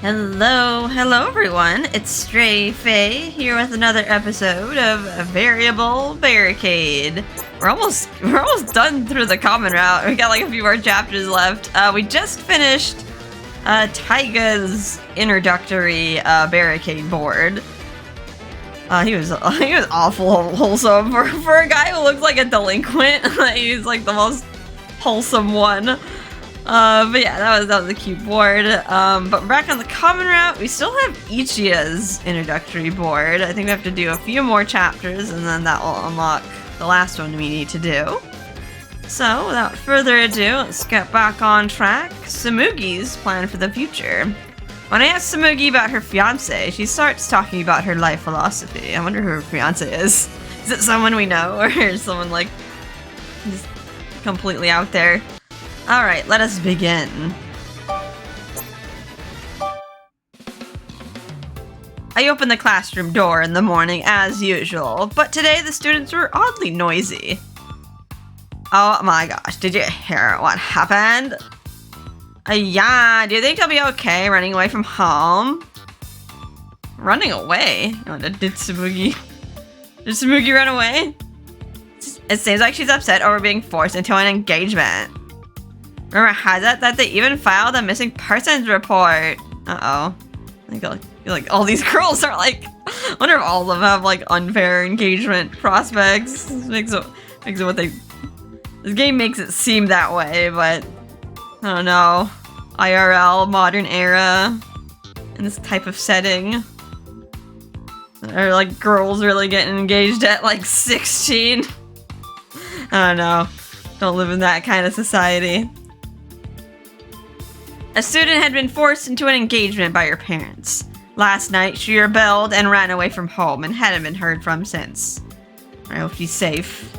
Hello everyone, it's Stray Faye here with another episode of Variable Barricade. We're almost done through the common route. We got like a few more chapters left. We just finished Taiga's introductory barricade board. He was awful wholesome for a guy who looks like a delinquent. He's like the most wholesome one. But yeah, that was a cute board. But back on the common route, we still have Ichiya's introductory board. I think we have to do a few more chapters, and then that will unlock the last one we need to do. So, without further ado, let's get back on track. Tsumugi's plan for the future. When I asked Tsumugi about her fiancé, she starts talking about her life philosophy. I wonder who her fiancé is. Is it someone we know, or someone like just completely out there? Alright, let us begin. I opened the classroom door in the morning as usual, but today the students were oddly noisy. Oh my gosh, did you hear what happened? Yeah, do you think I'll be okay running away from home? Running away? Oh, did Tsumugi run away? It seems like she's upset over being forced into an engagement. Rumor has it that they even filed a missing persons report. Uh-oh. Like all these girls are like, I wonder if all of them have like unfair engagement prospects. This game makes it seem that way, but I don't know. IRL, modern era, in this type of setting. Are like girls really getting engaged at like 16? I don't know. Don't live in that kind of society. A student had been forced into an engagement by her parents. Last night, she rebelled and ran away from home and hadn't been heard from since. I hope she's safe.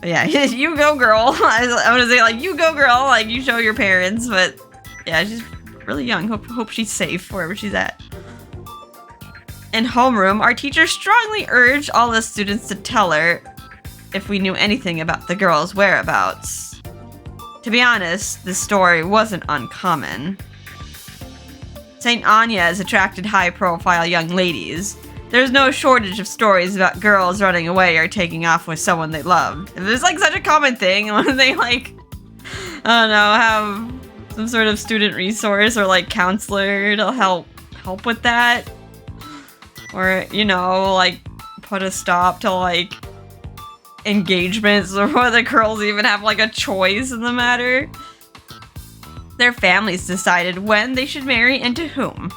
But yeah, you go, girl. I want to say, like, you go, girl. Like, you show your parents, but yeah, she's really young. Hope she's safe wherever she's at. In homeroom, our teacher strongly urged all the students to tell her if we knew anything about the girl's whereabouts. To be honest, this story wasn't uncommon. St. Anya has attracted high-profile young ladies. There's no shortage of stories about girls running away or taking off with someone they loved. It's like such a common thing when they like, I don't know, have some sort of student resource or like counselor to help with that. Or, you know, like put a stop to like engagements before the girls even have like a choice in the matter. Their families decided when they should marry and to whom.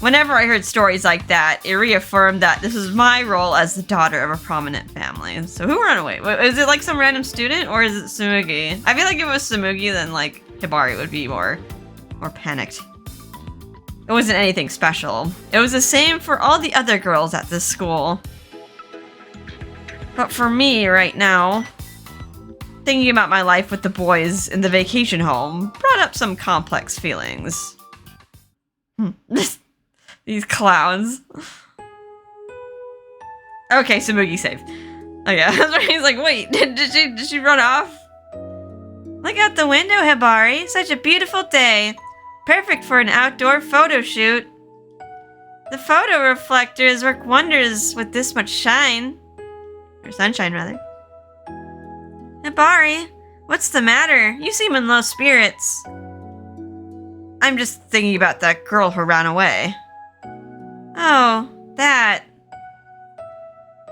Whenever I heard stories like that, it reaffirmed that this is my role as the daughter of a prominent family. So who ran away? Is it like some random student or is it Tsumugi? I feel like if it was Tsumugi, then like Hibari would be more panicked. It wasn't anything special. It was the same for all the other girls at this school. But for me, right now, thinking about my life with the boys in the vacation home brought up some complex feelings. These clowns. Okay, Tsumugi's safe. Okay, that's where he's like, wait, did she run off? Look out the window, Hibari. Such a beautiful day. Perfect for an outdoor photo shoot. The photo reflectors work wonders with this much shine. Or sunshine, rather. Hibari, what's the matter? You seem in low spirits. I'm just thinking about that girl who ran away. Oh, that.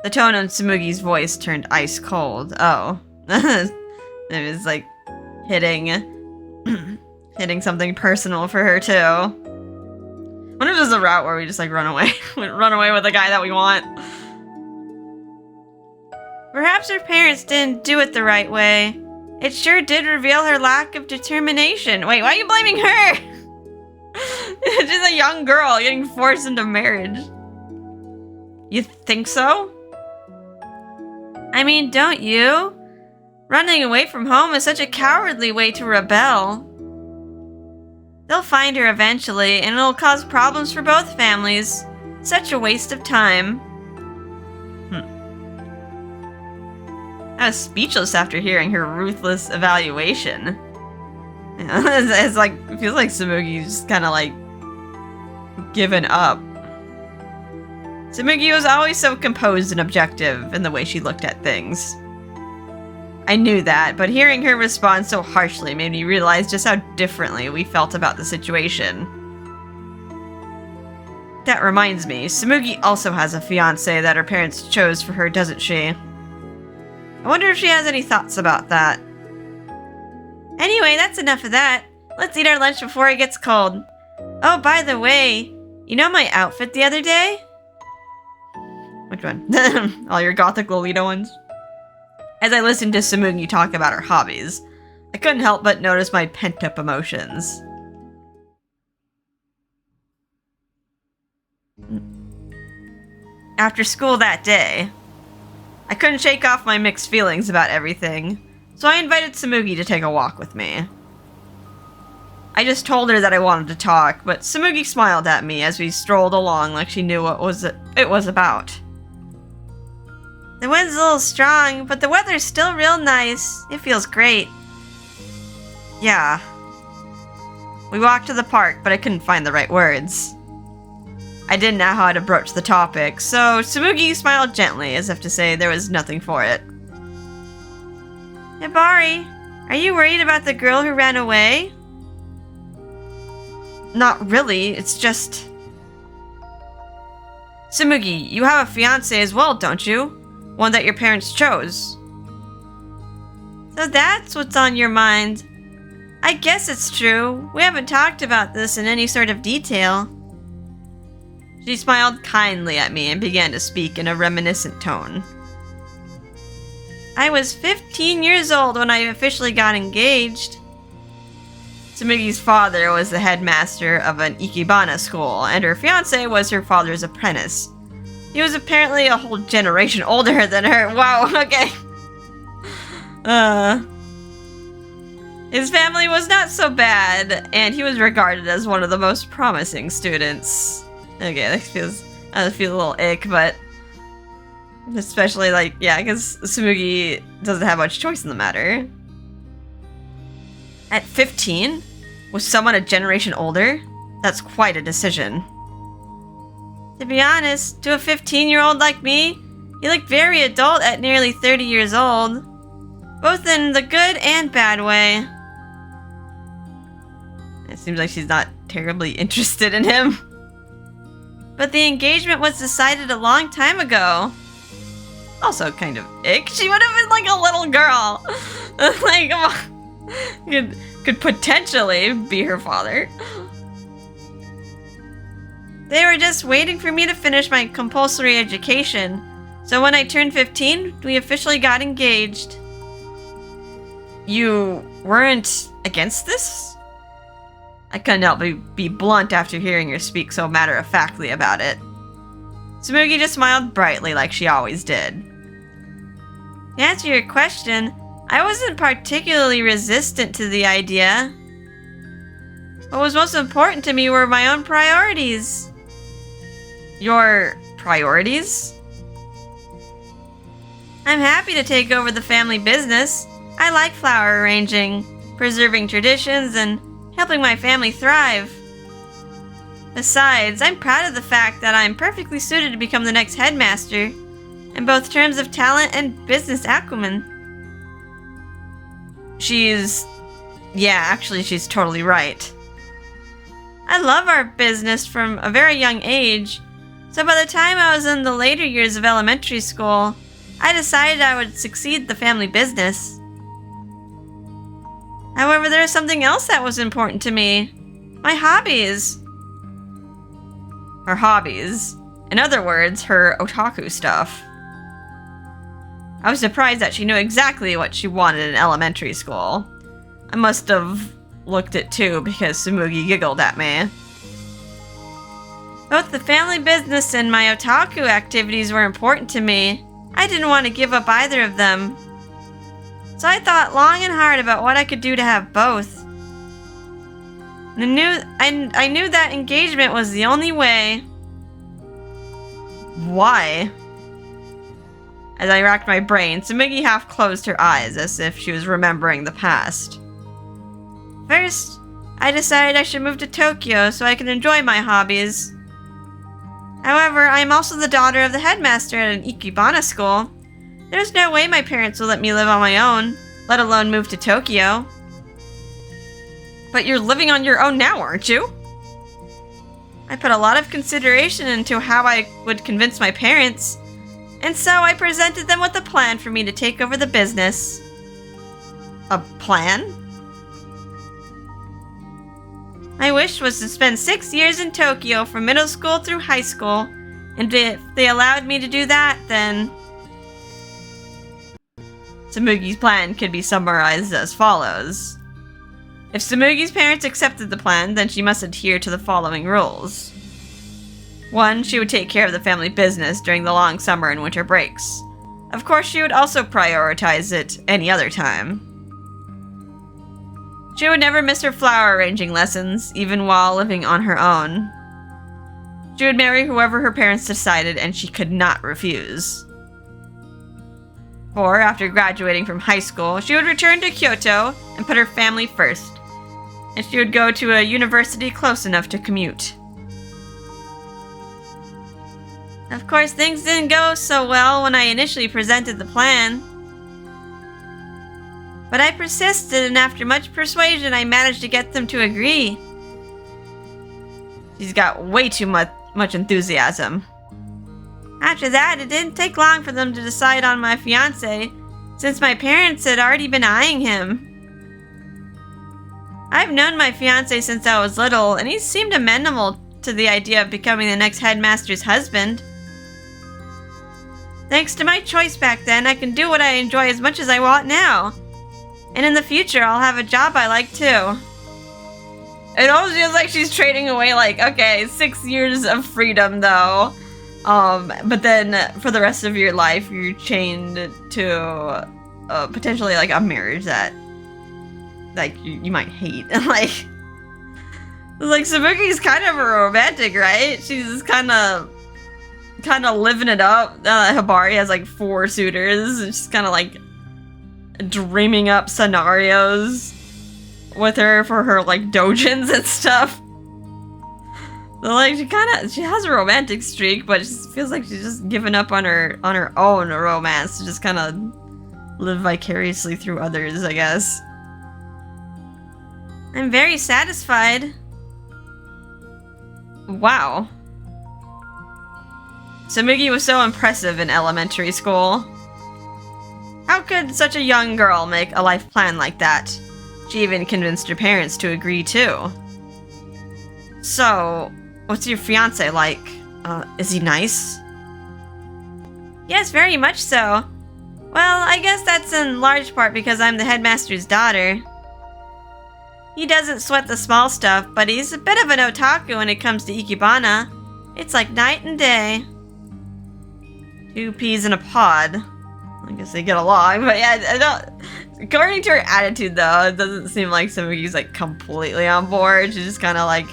The tone on Tsumugi's voice turned ice cold. Oh. It was like hitting something personal for her too. I wonder if there's a route where we just like run away with the guy that we want. Perhaps her parents didn't do it the right way. It sure did reveal her lack of determination. Wait, why are you blaming her? She's a young girl getting forced into marriage. You think so? I mean, don't you? Running away from home is such a cowardly way to rebel. They'll find her eventually, and it'll cause problems for both families. Such a waste of time. I was speechless after hearing her ruthless evaluation. It's like, it feels like Tsumugi's just kind of like given up. Tsumugi was always so composed and objective in the way she looked at things. I knew that, but hearing her respond so harshly made me realize just how differently we felt about the situation. That reminds me, Tsumugi also has a fiancé that her parents chose for her, doesn't she? I wonder if she has any thoughts about that. Anyway, that's enough of that. Let's eat our lunch before it gets cold. Oh, by the way, you know my outfit the other day? Which one? All your gothic Lolita ones? As I listened to Tsumugi talk about her hobbies, I couldn't help but notice my pent-up emotions. After school that day, I couldn't shake off my mixed feelings about everything, so I invited Tsumugi to take a walk with me. I just told her that I wanted to talk, but Tsumugi smiled at me as we strolled along like she knew what it was about. The wind's a little strong, but the weather's still real nice. It feels great. Yeah. We walked to the park, but I couldn't find the right words. I didn't know how to broach the topic, so Tsumugi smiled gently as if to say there was nothing for it. Hibari, are you worried about the girl who ran away? Not really, it's just... Tsumugi, you have a fiancé as well, don't you? One that your parents chose. So that's what's on your mind. I guess it's true. We haven't talked about this in any sort of detail. She smiled kindly at me and began to speak in a reminiscent tone. I was 15 years old when I officially got engaged. Tsumugi's father was the headmaster of an ikebana school, and her fiancé was her father's apprentice. He was apparently a whole generation older than her. Wow, okay. His family was not so bad, and he was regarded as one of the most promising students. Okay, that feels a little ick, but especially like, yeah, because Tsumugi doesn't have much choice in the matter. At 15? Was someone a generation older? That's quite a decision. To be honest, to a 15-year-old like me, he looked very adult at nearly 30 years old. Both in the good and bad way. It seems like she's not terribly interested in him. But the engagement was decided a long time ago. Also kind of ick. She would have been like a little girl. Like, could potentially be her father. They were just waiting for me to finish my compulsory education. So when I turned 15, we officially got engaged. You weren't against this? I couldn't help but be blunt after hearing her speak so matter-of-factly about it. Tsumugi just smiled brightly like she always did. To answer your question, I wasn't particularly resistant to the idea. What was most important to me were my own priorities. Your priorities? I'm happy to take over the family business. I like flower arranging, preserving traditions, and helping my family thrive. Besides, I'm proud of the fact that I'm perfectly suited to become the next headmaster, in both terms of talent and business acumen. Actually, she's totally right. I love our business from a very young age, so by the time I was in the later years of elementary school, I decided I would succeed the family business. However, there was something else that was important to me. My hobbies. Her hobbies. In other words, her otaku stuff. I was surprised that she knew exactly what she wanted in elementary school. I must have looked it too because Tsumugi giggled at me. Both the family business and my otaku activities were important to me. I didn't want to give up either of them. So I thought long and hard about what I could do to have both. I knew that engagement was the only way. Why? As I racked my brain, Tsumugi half closed her eyes as if she was remembering the past. First, I decided I should move to Tokyo so I can enjoy my hobbies. However, I am also the daughter of the headmaster at an Ikebana school. There's no way my parents will let me live on my own, let alone move to Tokyo. But you're living on your own now, aren't you? I put a lot of consideration into how I would convince my parents, and so I presented them with a plan for me to take over the business. A plan? My wish was to spend 6 years in Tokyo from middle school through high school, and if they allowed me to do that, then... Tsumugi's plan could be summarized as follows. If Tsumugi's parents accepted the plan, then she must adhere to the following rules. 1. She would take care of the family business during the long summer and winter breaks. Of course, she would also prioritize it any other time. She would never miss her flower arranging lessons, even while living on her own. She would marry whoever her parents decided, and she could not refuse. 4. After graduating from high school, she would return to Kyoto and put her family first, and she would go to a university close enough to commute. Of course, things didn't go so well when I initially presented the plan. But I persisted, and after much persuasion, I managed to get them to agree. She's got way too much enthusiasm. After that, it didn't take long for them to decide on my fiancé, since my parents had already been eyeing him. I've known my fiancé since I was little, and he seemed amenable to the idea of becoming the next headmaster's husband. Thanks to my choice back then, I can do what I enjoy as much as I want now. And in the future, I'll have a job I like too. It almost feels like she's trading away, like, okay, 6 years of freedom though. But then for the rest of your life, you're chained to potentially like a marriage that like you might hate. like Tsumugi's kind of a romantic, right? She's kind of living it up. Hibari has like 4 suitors, and she's kind of like dreaming up scenarios with her for her like dojins and stuff. So, like she has a romantic streak, but it just feels like she's just given up on her own romance to just kind of live vicariously through others, I guess. I'm very satisfied. Wow. Tsumugi was so impressive in elementary school. How could such a young girl make a life plan like that? She even convinced her parents to agree too. So, what's your fiancé like? Is he nice? Yes, very much so. Well, I guess that's in large part because I'm the headmaster's daughter. He doesn't sweat the small stuff, but he's a bit of an otaku when it comes to Ikebana. It's like night and day. 2 peas in a pod. I guess they get along, but yeah, I don't... According to her attitude, though, it doesn't seem like Tsumugi's like completely on board. She just kind of like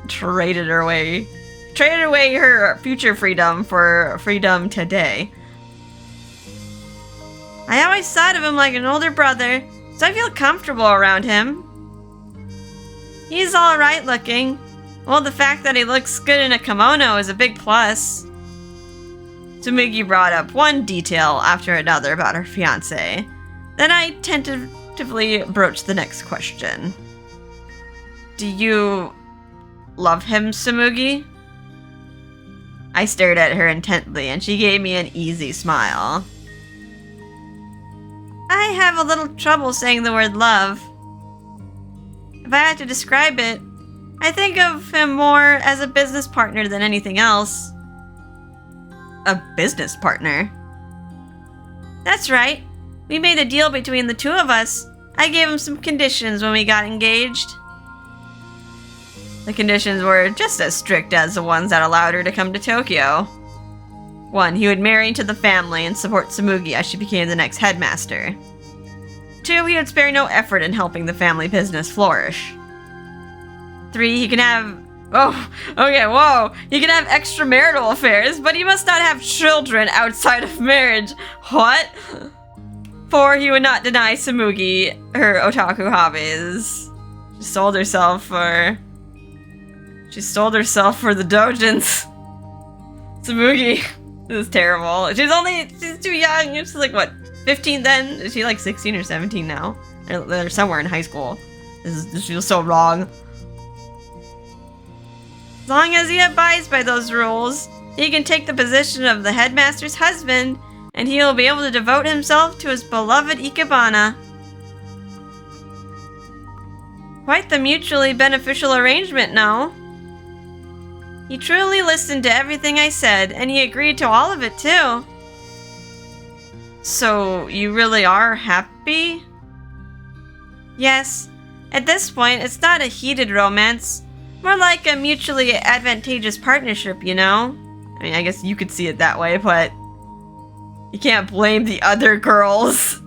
traded away her future freedom for freedom today. I always thought of him like an older brother, so I feel comfortable around him. He's alright looking. Well, the fact that he looks good in a kimono is a big plus. Tsumugi brought up one detail after another about her fiancé. Then I tentatively broached the next question. Do you love him, Tsumugi? I stared at her intently, and she gave me an easy smile. I have a little trouble saying the word love. If I had to describe it, I think of him more as a business partner than anything else. A business partner? That's right. We made a deal between the two of us. I gave him some conditions when we got engaged. The conditions were just as strict as the ones that allowed her to come to Tokyo. 1. He would marry into the family and support Tsumugi as she became the next headmaster. 2. He would spare no effort in helping the family business flourish. 3. He can have... Oh, okay, whoa. He can have extramarital affairs, but he must not have children outside of marriage. What? 4. He would not deny Tsumugi her otaku hobbies. She sold herself for the dojins. Tsumugi. This is terrible. She's too young. She's like, what, 15 then? Is she like 16 or 17 now? They're somewhere in high school. This feels so wrong. As long as he abides by those rules, he can take the position of the headmaster's husband, and he will be able to devote himself to his beloved Ikebana. Quite the mutually beneficial arrangement, no? He truly listened to everything I said, and he agreed to all of it, too. So, you really are happy? Yes. At this point, it's not a heated romance. More like a mutually advantageous partnership, you know? I mean, I guess you could see it that way, but you can't blame the other girls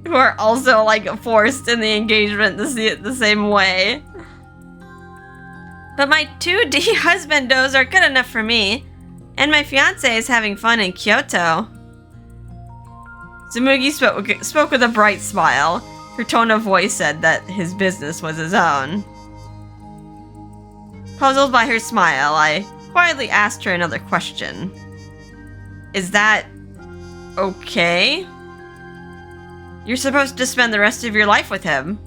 who are also, like, forced in the engagement to see it the same way. But my 2D husbandos are good enough for me, and my fiancé is having fun in Kyoto. Tsumugi spoke with a bright smile. Her tone of voice said that his business was his own. Puzzled by her smile, I quietly asked her another question. Is that okay? You're supposed to spend the rest of your life with him.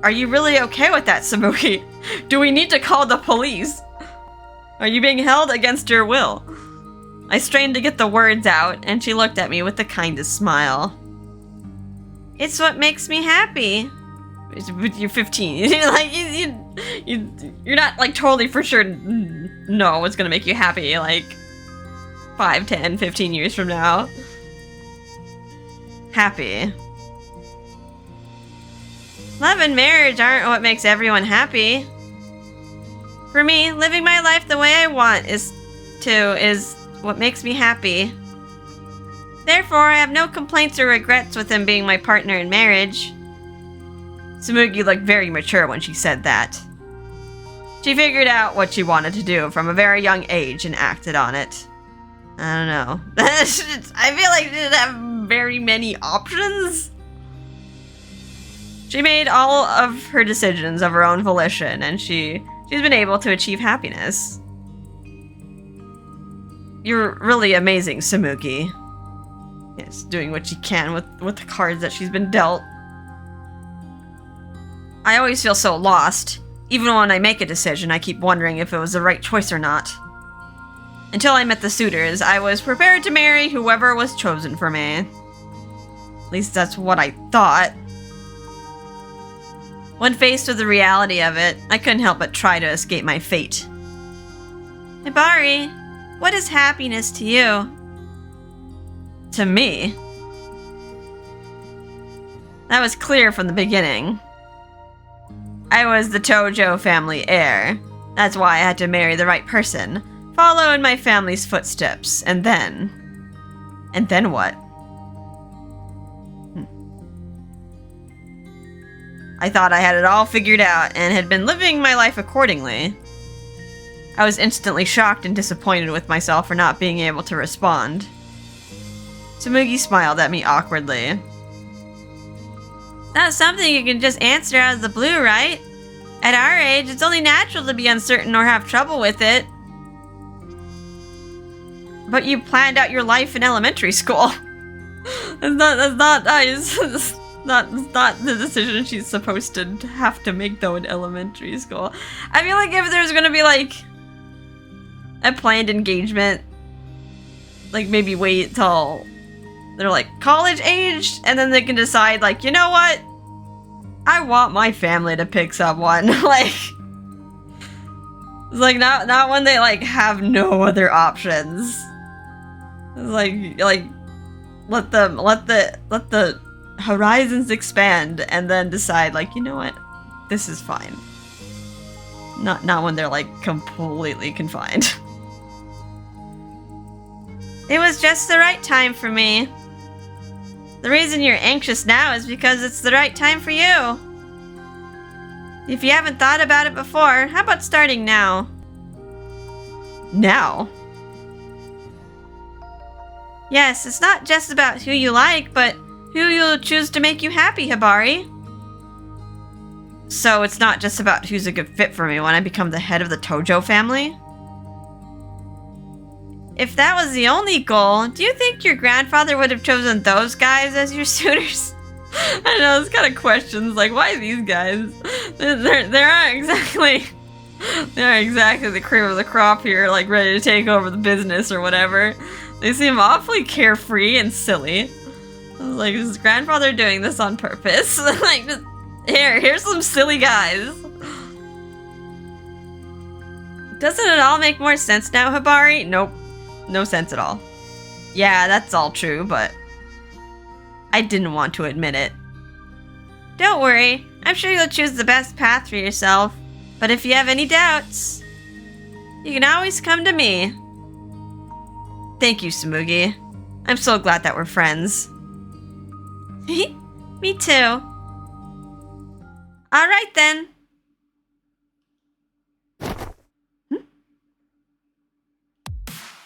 Are you really okay with that, Tsumugi? Do we need to call the police? Are you being held against your will? I strained to get the words out, and she looked at me with the kindest smile. It's what makes me happy. You're 15. You're not, like, totally for sure know what's gonna make you happy, like, 5, 10, 15 years from now. Happy. Love and marriage aren't what makes everyone happy. For me, living my life the way I want is what makes me happy. Therefore, I have no complaints or regrets with him being my partner in marriage. Tsumugi looked very mature when she said that. She figured out what she wanted to do from a very young age and acted on it. I don't know. I feel like she didn't have very many options. She made all of her decisions of her own volition, and she's been able to achieve happiness. You're really amazing, Tsumugi. Yes, doing what she can with the cards that she's been dealt. I always feel so lost. Even when I make a decision, I keep wondering if it was the right choice or not. Until I met the suitors, I was prepared to marry whoever was chosen for me. At least that's what I thought. When faced with the reality of it, I couldn't help but try to escape my fate. Hibari, what is happiness to you? To me? That was clear from the beginning. I was the Tojo family heir. That's why I had to marry the right person, follow in my family's footsteps, and then what? I thought I had it all figured out and had been living my life accordingly. I was instantly shocked and disappointed with myself for not being able to respond. Tsumugi smiled at me awkwardly. That's something you can just answer out of the blue, right? At our age, it's only natural to be uncertain or have trouble with it. But you planned out your life in elementary school. That's not nice. That's not the decision she's supposed to have to make, though, in elementary school. I feel like if there's gonna be, like, a planned engagement, like, maybe wait till they're, like, college aged, and then they can decide, like, you know what? I want my family to pick someone. Like, it's like, not when they, like, have no other options. It's like, let the horizons expand and then decide, like, you know what? This is fine. Not when they're, like, completely confined. It was just the right time for me. The reason you're anxious now is because it's the right time for you. If you haven't thought about it before, how about starting now? Now? Yes, it's not just about who you like, but who you'll choose to make you happy, Hibari. So it's not just about who's a good fit for me when I become the head of the Tojo family? If that was the only goal, do you think your grandfather would have chosen those guys as your suitors? I know, it's kind of questions, like, why these guys? They aren't exactly the cream of the crop here, like, ready to take over the business or whatever. They seem awfully carefree and silly. I was like, is his grandfather doing this on purpose? Like, just, here's some silly guys. Doesn't it all make more sense now, Hibari? Nope. No sense at all. Yeah, that's all true, but I didn't want to admit it. Don't worry. I'm sure you'll choose the best path for yourself. But if you have any doubts, you can always come to me. Thank you, Tsumugi. I'm so glad that we're friends. Me too. Alright then.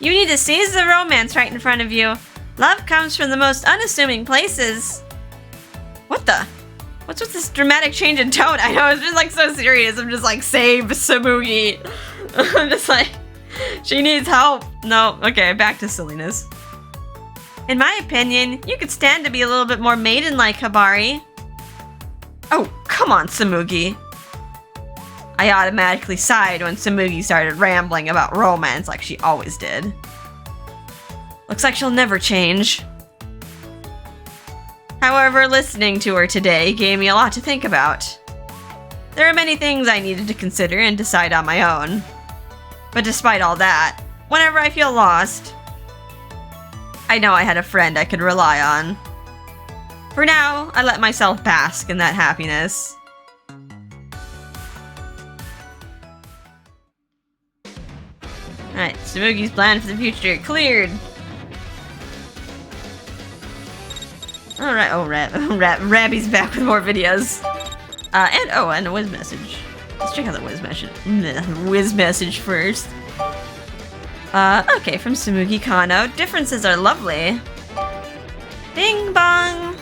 You need to seize the romance right in front of you. Love comes from the most unassuming places. What the? What's with this dramatic change in tone? I know, it's just like so serious. I'm just like, save Tsumugi. I'm just like, she needs help. No, okay, back to silliness. In my opinion, you could stand to be a little bit more maiden-like, Hibari. Oh, come on, Tsumugi. I automatically sighed when Tsumugi started rambling about romance like she always did. Looks like she'll never change. However, listening to her today gave me a lot to think about. There are many things I needed to consider and decide on my own. But despite all that, whenever I feel lost, I know I had a friend I could rely on. For now, I let myself bask in that happiness. Alright, Tsumugi's plan for the future cleared. Alright, oh, Rabby's back with more videos. And a whiz message. Let's check out the whiz message. Whiz message first. Okay, from Tsumugi Kano. Differences are lovely. Bing bong!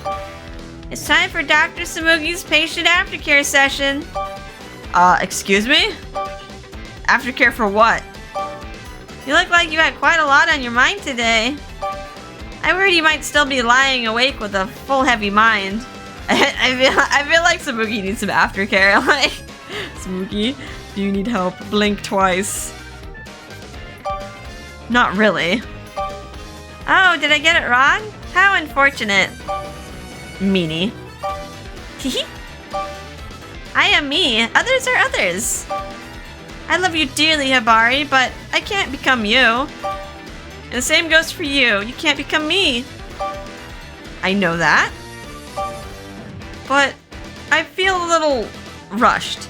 It's time for Dr. Tsumugi's patient aftercare session. Excuse me? Aftercare for what? You look like you had quite a lot on your mind today. I worried you might still be lying awake with a full heavy mind. I feel like Tsumugi needs some aftercare. Like, Tsumugi, do you need help? Blink twice. Not really. Oh, did I get it wrong? How unfortunate. Meanie. Hehe. I am me. Others are others. I love you dearly, Hibari, but I can't become you. And the same goes for you. You can't become me. I know that. But I feel a little rushed.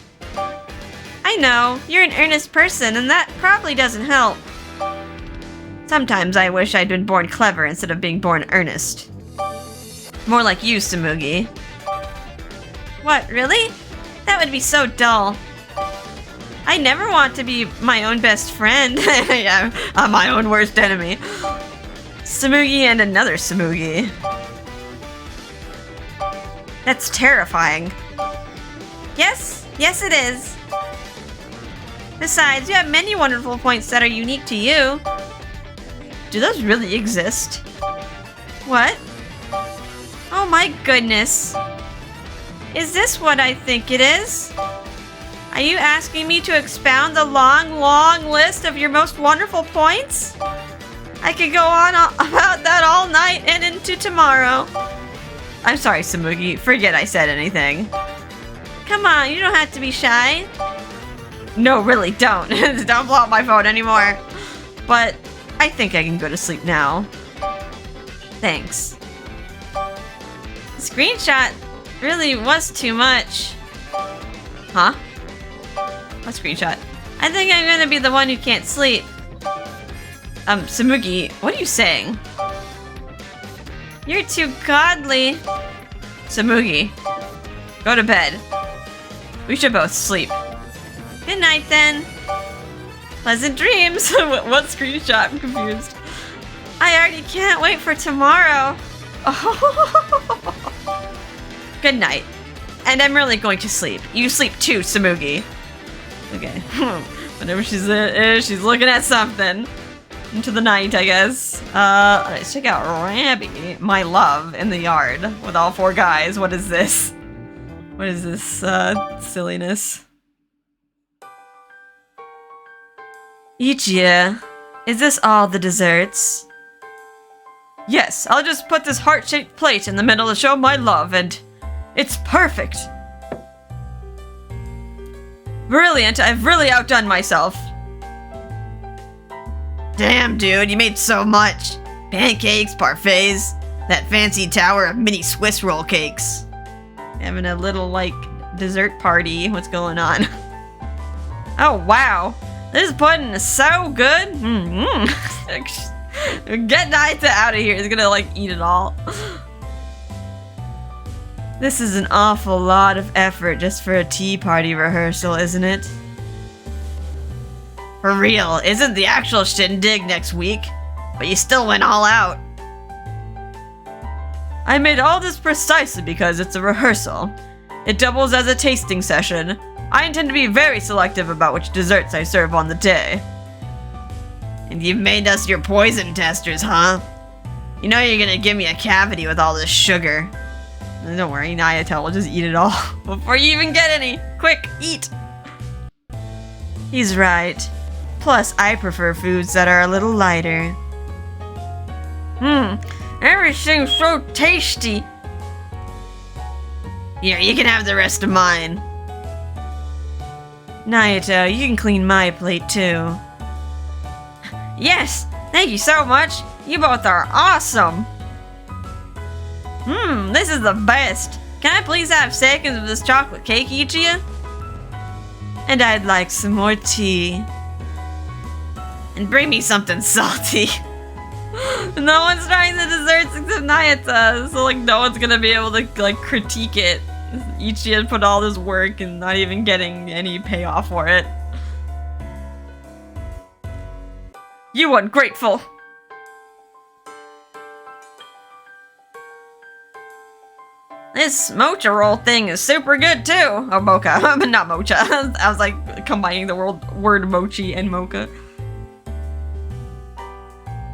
I know, you're an earnest person, and that probably doesn't help. Sometimes I wish I'd been born clever instead of being born earnest. More like you, Tsumugi. What, really? That would be so dull. I never want to be my own best friend. Yeah, I'm my own worst enemy. Tsumugi and another Tsumugi. That's terrifying. Yes it is. Besides, you have many wonderful points that are unique to you. Do those really exist? What? Oh my goodness. Is this what I think it is? Are you asking me to expound the long list of your most wonderful points? I could go on about that all night and into tomorrow. I'm sorry, Tsumugi. Forget I said anything. Come on, you don't have to be shy. No, really, don't. Don't blow up my phone anymore. But I think I can go to sleep now. Thanks. The screenshot really was too much. Huh? What screenshot? I think I'm gonna be the one who can't sleep. Tsumugi, what are you saying? You're too godly. Tsumugi, go to bed. We should both sleep. Good night then. Pleasant dreams. What screenshot? I'm confused. I already can't wait for tomorrow. Oh. Good night. and I'm really going to sleep. You sleep too, Tsumugi. Okay. Whenever she's looking at something. Into the night, I guess. Let's check out Rabby, my love, in the yard with all 4 guys. What is this? What is this, silliness? Ichia, is this all the desserts? Yes, I'll just put this heart-shaped plate in the middle to show my love, and it's perfect. Brilliant, I've really outdone myself. Damn, dude, you made so much. Pancakes, parfaits, that fancy tower of mini Swiss roll cakes. Having a little, like, dessert party. What's going on? Oh, wow. This pudding is so good. Get Naita out of here. He's gonna, like, eat it all. This is an awful lot of effort just for a tea party rehearsal, isn't it? For real, isn't the actual shindig next week? But you still went all out. I made all this precisely because it's a rehearsal. It doubles as a tasting session. I intend to be very selective about which desserts I serve on the day. And you've made us your poison testers, huh? You know you're gonna give me a cavity with all this sugar. Don't worry, Nayata will just eat it all before you even get any. Quick, eat! He's right. Plus, I prefer foods that are a little lighter. Everything's so tasty. Here, you can have the rest of mine. Nayata, you can clean my plate too. Yes, thank you so much. You both are awesome. This is the best. Can I please have seconds of this chocolate cake, Ichia? And I'd like some more tea. And bring me something salty. No one's trying the desserts except Nayata, so like no one's gonna be able to like critique it. Ichia put all this work and not even getting any payoff for it. You ungrateful! This mocha roll thing is super good too. Oh, mocha, but not mocha. I was like combining the word mochi and mocha.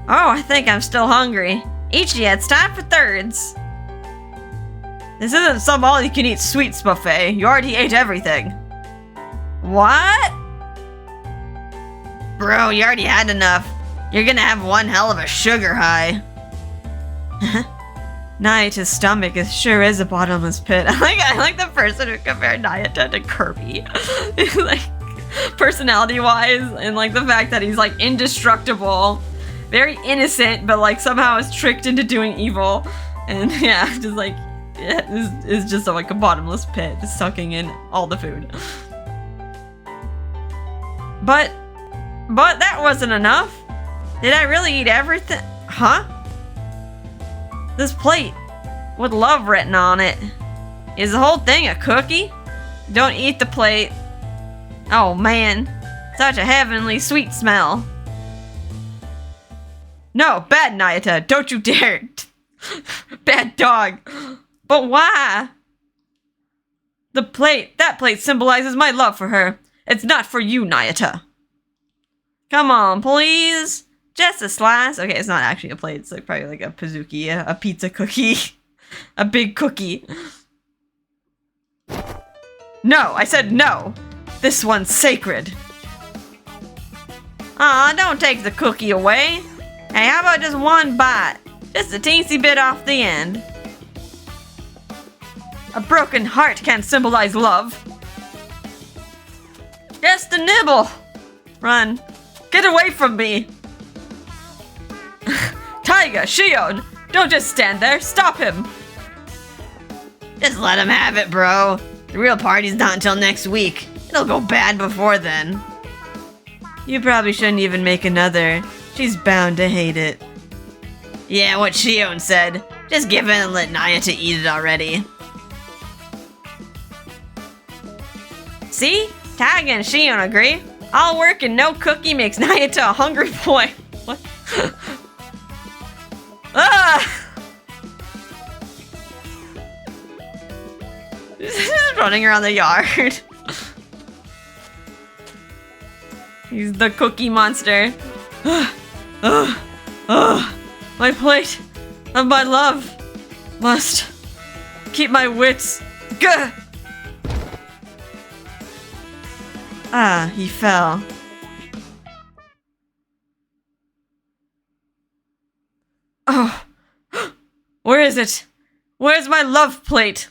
Oh, I think I'm still hungry. Ichia, it's time for thirds. This isn't some all-you-can-eat sweets buffet. You already ate everything. What? Bro, you already had enough. You're gonna have one hell of a sugar high. Nayata's stomach sure is a bottomless pit. I like the person who compared Nayata to Kirby. Like, personality-wise, and like the fact that he's like indestructible. Very innocent, but like somehow is tricked into doing evil. And yeah, just like, is just like a bottomless pit, just sucking in all the food. But that wasn't enough. Did I really eat everything? Huh? This plate with love written on it. Is the whole thing a cookie? Don't eat the plate. Oh man, such a heavenly sweet smell. No, bad Nayata, don't you dare. Bad dog. But why? That plate symbolizes my love for her. It's not for you, Nayata. Come on, please. Just a slice. Okay, it's not actually a plate. It's like probably like a pizookie, a pizza cookie. A big cookie. No, I said no. This one's sacred. Aw, don't take the cookie away. Hey, how about just one bite? Just a teensy bit off the end. A broken heart can't symbolize love. Just a nibble. Run. Get away from me. Taiga, Shion, don't just stand there. Stop him. Just let him have it, bro. The real party's not until next week. It'll go bad before then. You probably shouldn't even make another. She's bound to hate it. Yeah, what Shion said. Just give in and let Nayata eat it already. See? Taiga and Shion agree. All work and no cookie makes Nayata a hungry boy. What? Ah! This is running around the yard. He's the cookie monster. My plate of my love must keep my wits. Gah! Ah, he fell. Oh, where is it? Where's my love plate?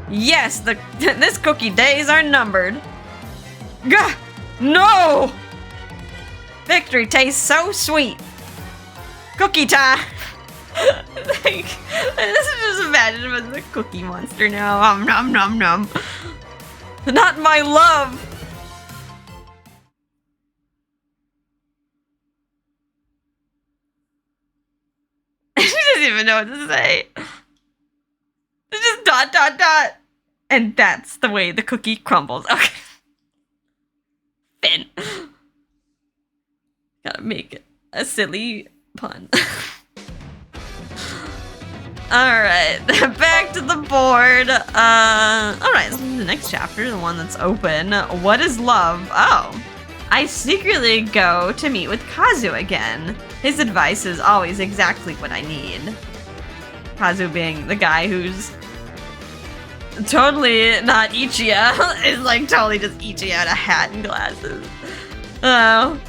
Yes, this cookie days are numbered. Gah! No! Victory tastes so sweet. Cookie time. Like, just imagine him as a cookie monster now. Nom nom nom. Not my love. She doesn't even know what to say. It's just dot dot dot. And that's the way the cookie crumbles. Okay. Finn. Gotta make a silly pun. Alright, back to the board. Alright, this is the next chapter, the one that's open. What is love? Oh. I secretly go to meet with Kazu again. His advice is always exactly what I need. Kazu being the guy who's totally not Ichiya. Is like totally just Ichiya in a hat and glasses. Oh.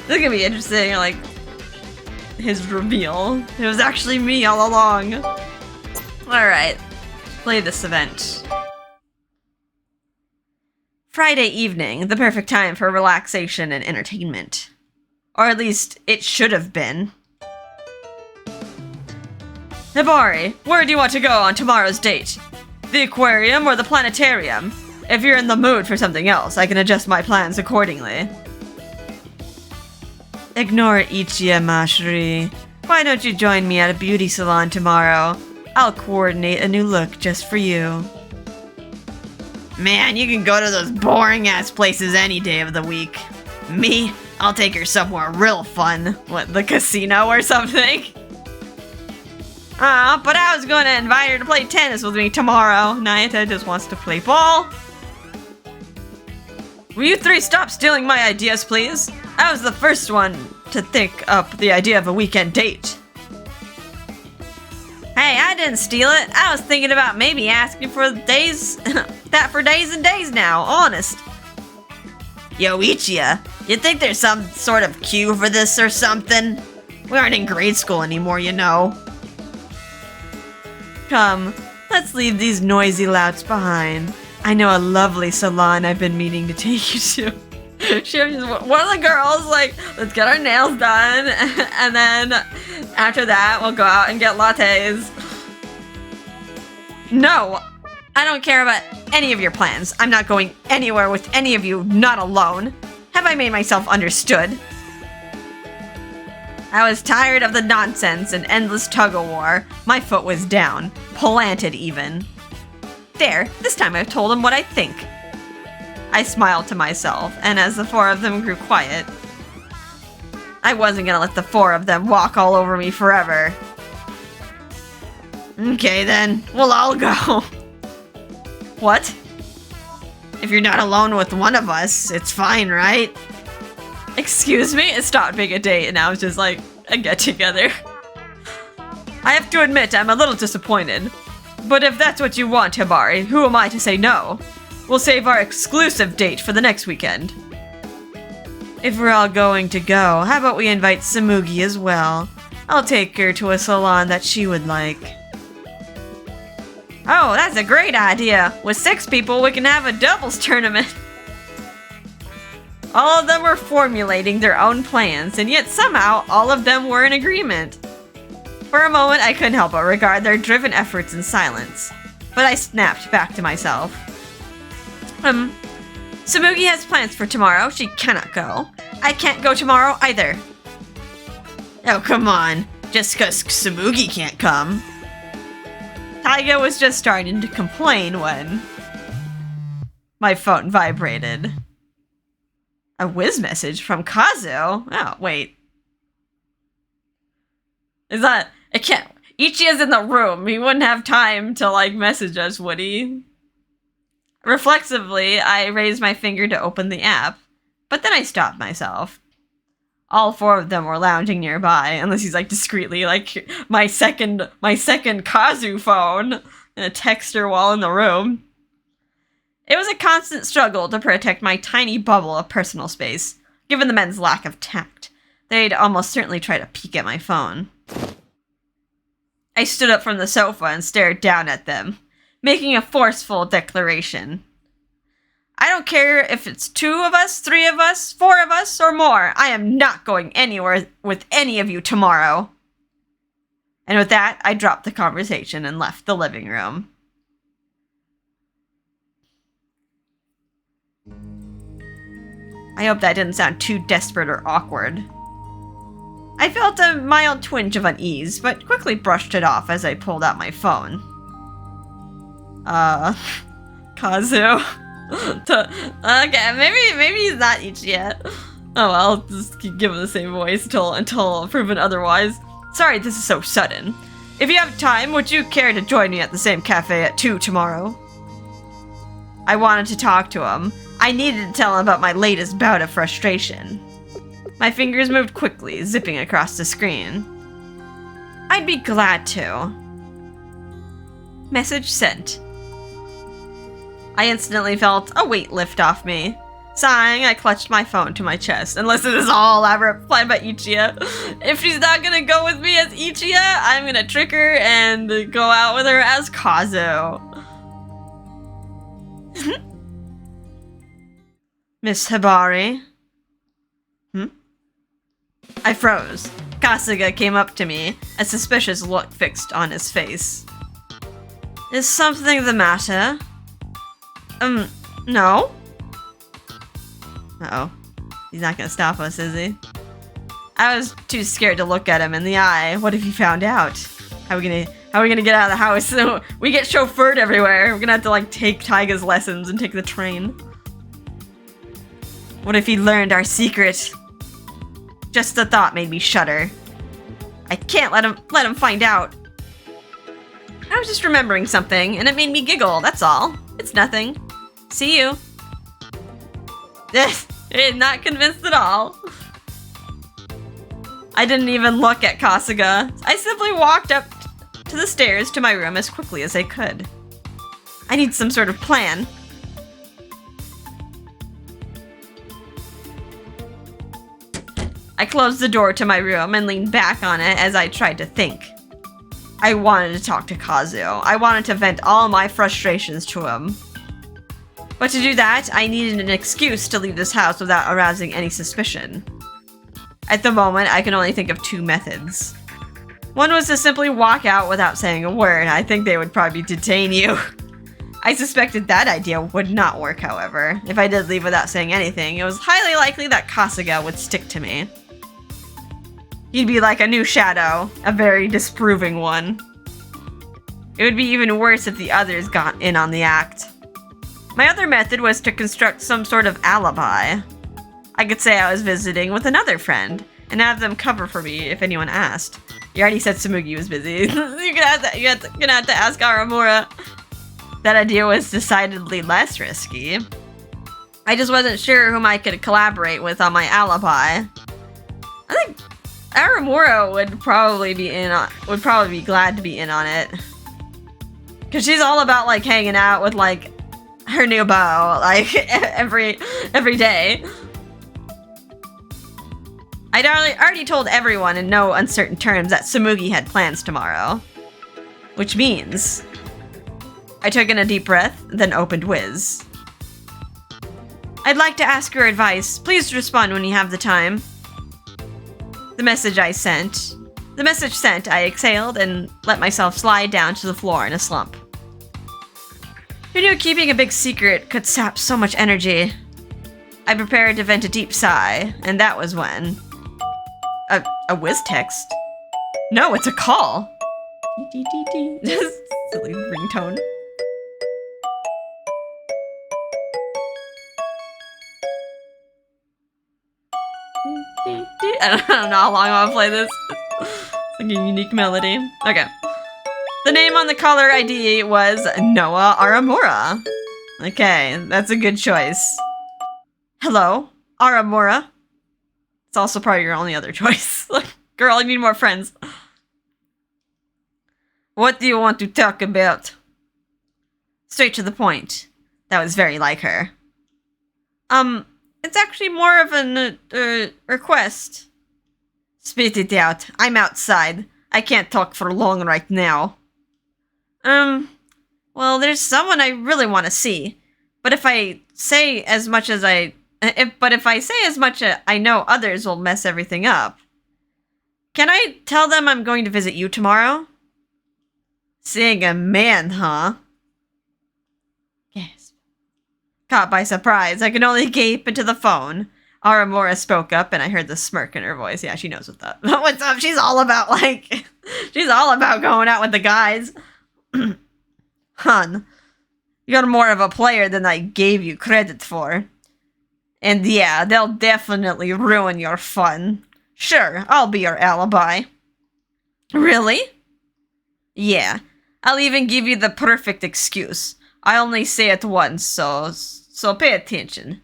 This is gonna be interesting, like his reveal. It was actually me all along. Alright, play this event. Friday evening, the perfect time for relaxation and entertainment. Or at least, it should have been. Hibari, where do you want to go on tomorrow's date? The aquarium or the planetarium? If you're in the mood for something else, I can adjust my plans accordingly. Ignore Ichiya, Mashiri. Why don't you join me at a beauty salon tomorrow? I'll coordinate a new look just for you. Man, you can go to those boring-ass places any day of the week. Me? I'll take her somewhere real fun. What, the casino or something? But I was going to invite her to play tennis with me tomorrow. Nayata just wants to play ball. Will you three stop stealing my ideas, please? I was the first one to think up the idea of a weekend date. Hey, I didn't steal it. I was thinking about maybe asking for days, that for days and days now, honest. Yo, Ichiya, you think there's some sort of cue for this or something? We aren't in grade school anymore, you know. Come, let's leave these noisy louts behind. I know a lovely salon I've been meaning to take you to. One of the girls, like, let's get our nails done, and then after that, we'll go out and get lattes. No, I don't care about any of your plans. I'm not going anywhere with any of you, not alone. Have I made myself understood? I was tired of the nonsense and endless tug-of-war. My foot was down, planted even. There, this time I've told him what I think. I smiled to myself, and as the four of them grew quiet, I wasn't gonna let the four of them walk all over me forever. Okay then, we'll all go. What? If you're not alone with one of us, it's fine, right? Excuse me? It stopped being a date and now it's just like a get-together. I have to admit, I'm a little disappointed. But if that's what you want, Hibari, who am I to say no? We'll save our exclusive date for the next weekend. If we're all going to go, how about we invite Tsumugi as well? I'll take her to a salon that she would like. Oh, that's a great idea! With 6 people, we can have a doubles tournament! All of them were formulating their own plans, and yet somehow all of them were in agreement. For a moment, I couldn't help but regard their driven efforts in silence. But I snapped back to myself. Tsumugi has plans for tomorrow. She cannot go. I can't go tomorrow either. Oh, come on. Just because Tsumugi can't come. Taiga was just starting to complain when my phone vibrated. A whiz message from Kazu? Oh, wait. Is that... It can't... Ichiya's in the room. He wouldn't have time to, like, message us, would he? Reflexively, I raised my finger to open the app, but then I stopped myself. All 4 of them were lounging nearby, unless he's, like, discreetly, like, my second Kazu phone, and a texter while in the room. It was a constant struggle to protect my tiny bubble of personal space, given the men's lack of tact. They'd almost certainly try to peek at my phone. I stood up from the sofa and stared down at them, making a forceful declaration. I don't care if it's 2 of us, 3 of us, 4 of us, or more. I am not going anywhere with any of you tomorrow. And with that, I dropped the conversation and left the living room. I hope that didn't sound too desperate or awkward. I felt a mild twinge of unease, but quickly brushed it off as I pulled out my phone. Kazu. Okay, maybe he's not Ichi yet. Oh well, I'll just keep giving the same voice until proven otherwise. Sorry this is so sudden. If you have time, would you care to join me at the same cafe at 2 tomorrow? I wanted to talk to him. I needed to tell him about my latest bout of frustration. My fingers moved quickly, zipping across the screen. I'd be glad to. Message sent. I instantly felt a weight lift off me. Sighing, I clutched my phone to my chest. Unless it is all elaborate plan by Ichiya. If she's not gonna go with me as Ichiya, I'm gonna trick her and go out with her as Kazu. Miss Hibari? I froze. Kasuga came up to me, a suspicious look fixed on his face. Is something the matter? No? Uh-oh. He's not gonna stop us, is he? I was too scared to look at him in the eye. What if he found out? How are we gonna get out of the house? So we get chauffeured everywhere. We're gonna have to, like, take Taiga's lessons and take the train. What if he learned our secret? Just the thought made me shudder. I can't let him find out. I was just remembering something, and it made me giggle, that's all. It's nothing. See you. Not convinced at all. I didn't even look at Kasuga. I simply walked up to the stairs to my room as quickly as I could. I need some sort of plan. I closed the door to my room and leaned back on it as I tried to think. I wanted to talk to Kazu. I wanted to vent all my frustrations to him. But to do that, I needed an excuse to leave this house without arousing any suspicion. At the moment, I can only think of 2 methods. One was to simply walk out without saying a word. I think they would probably detain you. I suspected that idea would not work, however. If I did leave without saying anything, it was highly likely that Kasuga would stick to me. He'd be like a new shadow, a very disproving one. It would be even worse if the others got in on the act. My other method was to construct some sort of alibi. I could say I was visiting with another friend, and have them cover for me if anyone asked. You already said Tsumugi was busy. You're gonna have to ask Aramura. That idea was decidedly less risky. I just wasn't sure whom I could collaborate with on my alibi. I think Aramura would probably be glad to be in on it. Cause she's all about, like, hanging out with, like, her new beau, like, every day. I'd already told everyone in no uncertain terms that Tsumugi had plans tomorrow. Which means... I took in a deep breath, then opened Wiz. I'd like to ask your advice. Please respond when you have the time. The message sent, I exhaled and let myself slide down to the floor in a slump. Who knew keeping a big secret could sap so much energy? I prepared to vent a deep sigh, and that was when... A Wiz text? No, it's a call! Silly ringtone. I don't know how long I want to play this. It's like a unique melody. Okay. The name on the caller ID was Noah Aramura. Okay, that's a good choice. Hello, Aramura. It's also probably your only other choice. Girl, I need more friends. What do you want to talk about? Straight to the point. That was very like her. It's actually more of an request. Spit it out. I'm outside. I can't talk for long right now. Well, there's someone I really want to see. But if I say as much as I know, others will mess everything up. Can I tell them I'm going to visit you tomorrow? Seeing a man, huh? Yes. Caught by surprise, I could only gape into the phone. Aramura spoke up, and I heard the smirk in her voice. Yeah, she knows what's up. What's up? She's all about, she's all about going out with the guys. Hun, you're more of a player than I gave you credit for. And yeah, they'll definitely ruin your fun. Sure, I'll be your alibi. Really? Yeah, I'll even give you the perfect excuse. I only say it once, so pay attention.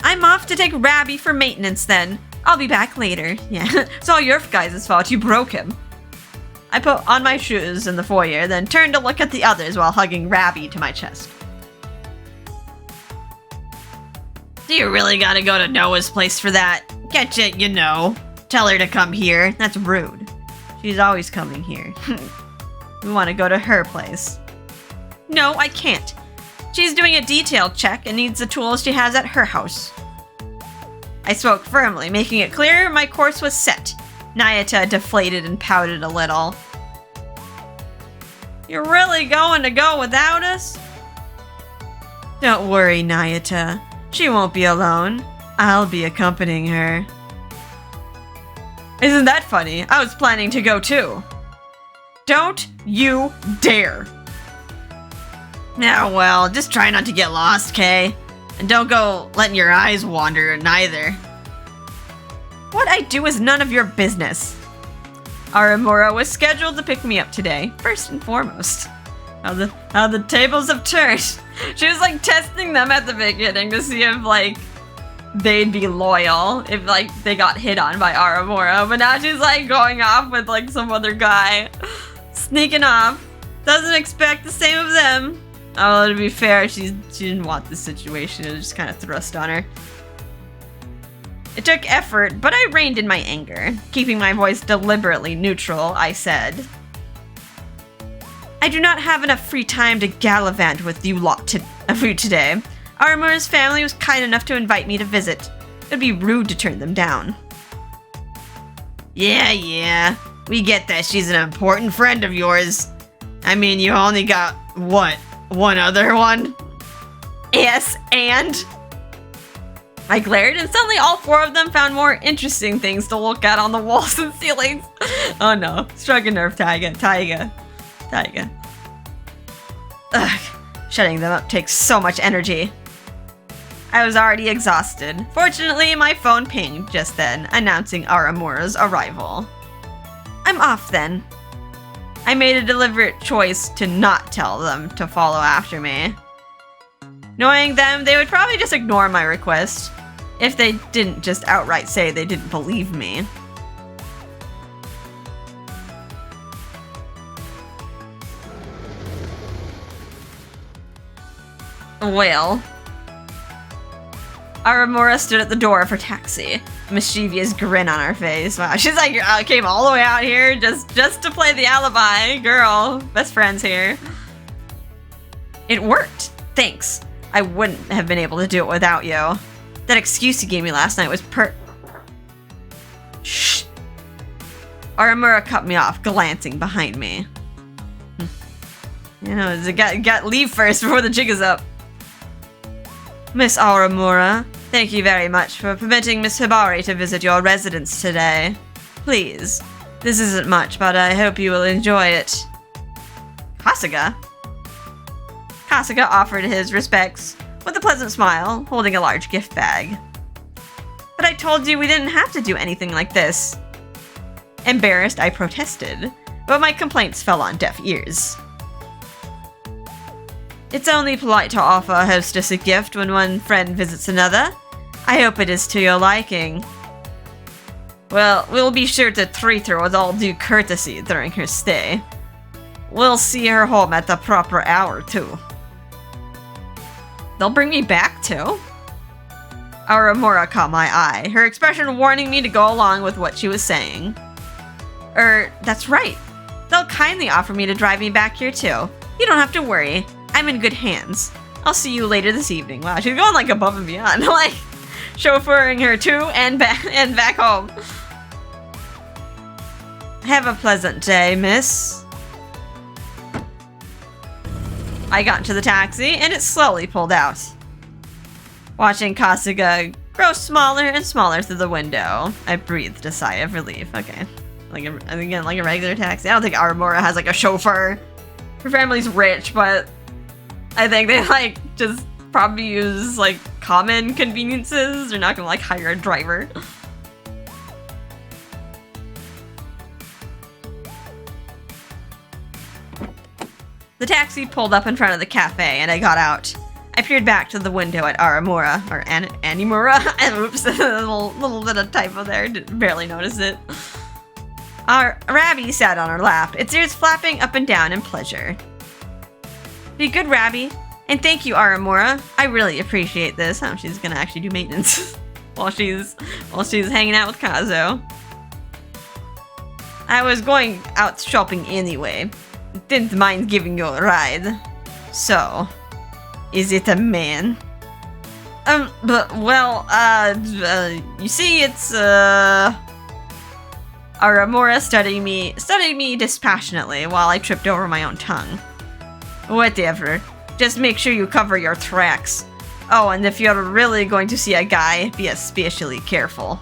I'm off to take Rabby for maintenance then. I'll be back later. Yeah, it's all your guys' fault. You broke him. I put on my shoes in the foyer, then turned to look at the others while hugging Rabby to my chest. Do you really gotta go to Noah's place for that? Can't you know? Tell her to come here. That's rude. She's always coming here. We want to go to her place. No, I can't. She's doing a detailed check and needs the tools she has at her house. I spoke firmly, making it clear my course was set. Nayata deflated and pouted a little. You're really going to go without us? Don't worry, Nayata. She won't be alone. I'll be accompanying her. Isn't that funny? I was planning to go too. Don't you dare. Oh well, just try not to get lost, Kay. And don't go letting your eyes wander neither. What I do is none of your business. Aramura was scheduled to pick me up today, first and foremost. How the tables have turned. She was testing them at the beginning to see if they'd be loyal if they got hit on by Aramura, but now she's going off with some other guy. Sneaking off. Doesn't expect the same of them. Oh, to be fair, she didn't want this situation. It was just kind of thrust on her. It took effort, but I reined in my anger. Keeping my voice deliberately neutral, I said, I do not have enough free time to gallivant with you lot today. Aramura's family was kind enough to invite me to visit. It would be rude to turn them down. Yeah. We get that she's an important friend of yours. I mean, you only got, what? One other one? Yes, and? I glared, and suddenly all four of them found more interesting things to look at on the walls and ceilings. Oh no. Struck a nerve, Taiga. Ugh. Shutting them up takes so much energy. I was already exhausted. Fortunately, my phone pinged just then, announcing Aramura's arrival. I'm off then. I made a deliberate choice to not tell them to follow after me. Knowing them, they would probably just ignore my request, if they didn't just outright say they didn't believe me. Well, Aramura stood at the door of her taxi, a mischievous grin on her face. Wow, she's I came all the way out here just to play the alibi. Girl, best friends here. It worked. Thanks. I wouldn't have been able to do it without you. That excuse you gave me last night was Shh. Aramura cut me off, glancing behind me. You know, got leave first before the jig is up. Miss Aramura, thank you very much for permitting Miss Hibari to visit your residence today. Please, this isn't much, but I hope you will enjoy it. Kasuga? Kasuga offered his respects with a pleasant smile, holding a large gift bag. But I told you we didn't have to do anything like this. Embarrassed, I protested, but my complaints fell on deaf ears. It's only polite to offer a hostess a gift when one friend visits another. I hope it is to your liking. Well, we'll be sure to treat her with all due courtesy during her stay. We'll see her home at the proper hour, too. They'll bring me back, too? Aramura caught my eye, her expression warning me to go along with what she was saying. That's right. They'll kindly offer me to drive me back here, too. You don't have to worry. I'm in good hands. I'll see you later this evening. Wow, she's going, like, above and beyond. Like, chauffeuring her to and back home. Have a pleasant day, miss. I got into the taxi, and it slowly pulled out. Watching Kasuga grow smaller and smaller through the window, I breathed a sigh of relief. Okay. Like a regular taxi. I don't think Aramura has, like, a chauffeur. Her family's rich, but I think they, like, just probably use, like, common conveniences. They're not gonna, like, hire a driver. The taxi pulled up in front of the cafe, and I got out. I peered back to the window at Aramura, or Animura, and oops, a little bit of typo there, barely noticed it. Our Rabbi sat on her lap, its ears flapping up and down in pleasure. Be good, Rabbi, and thank you, Aramura. I really appreciate this. Oh, she's gonna actually do maintenance while she's hanging out with Kazu. I was going out shopping anyway. Didn't mind giving you a ride. So, is it a man? You see, it's, Aramura studied me dispassionately while I tripped over my own tongue. Whatever. Just make sure you cover your tracks. Oh, and if you're really going to see a guy, be especially careful.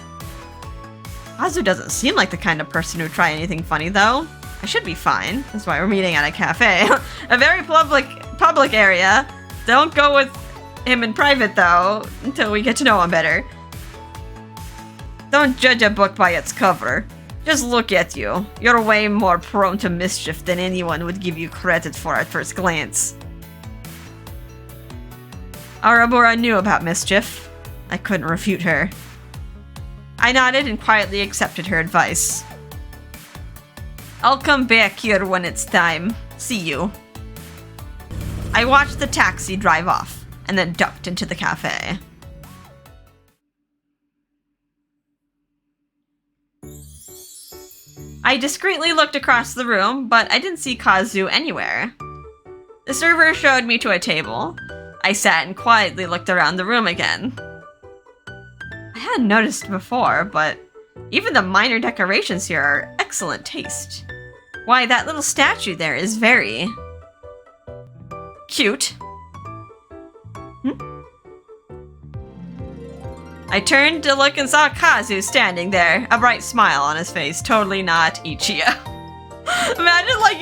Kazu doesn't seem like the kind of person who'd try anything funny, though. I should be fine. That's why we're meeting at a cafe. A very public area. Don't go with him in private, though, until we get to know him better. Don't judge a book by its cover. Just look at you. You're way more prone to mischief than anyone would give you credit for at first glance. Aramura knew about mischief. I couldn't refute her. I nodded and quietly accepted her advice. I'll come back here when it's time. See you. I watched the taxi drive off, and then ducked into the cafe. I discreetly looked across the room, but I didn't see Kazu anywhere. The server showed me to a table. I sat and quietly looked around the room again. I hadn't noticed before, but even the minor decorations here are excellent taste. Why, that little statue there is very cute. I turned to look and saw Kazu standing there, a bright smile on his face, totally not Ichiya. Imagine, like,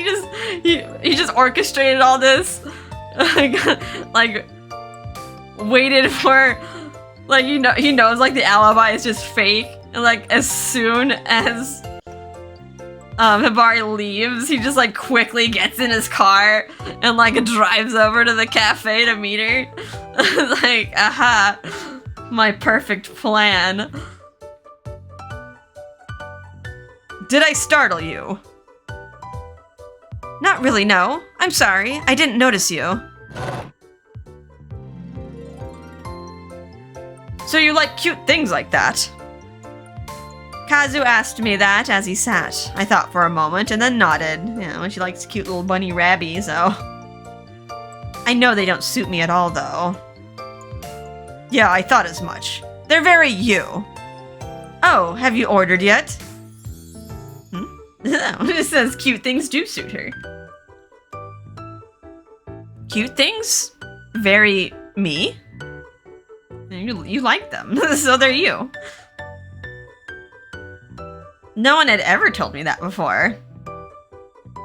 he just orchestrated all this, like, waited for, like, you know, he knows, like, the alibi is just fake, and, like, as soon as Hibari leaves, he just, like, quickly gets in his car and, like, drives over to the cafe to meet her. Like, aha. My perfect plan. Did I startle you? Not really, no. I'm sorry. I didn't notice you. So you like cute things like that? Kazu asked me that as he sat. I thought for a moment and then nodded. You know, she likes cute little bunny rabby, so... I know they don't suit me at all, though. Yeah, I thought as much. They're very you. Oh, have you ordered yet? It says cute things do suit her. Cute things? Very me? You like them, so they're you. No one had ever told me that before.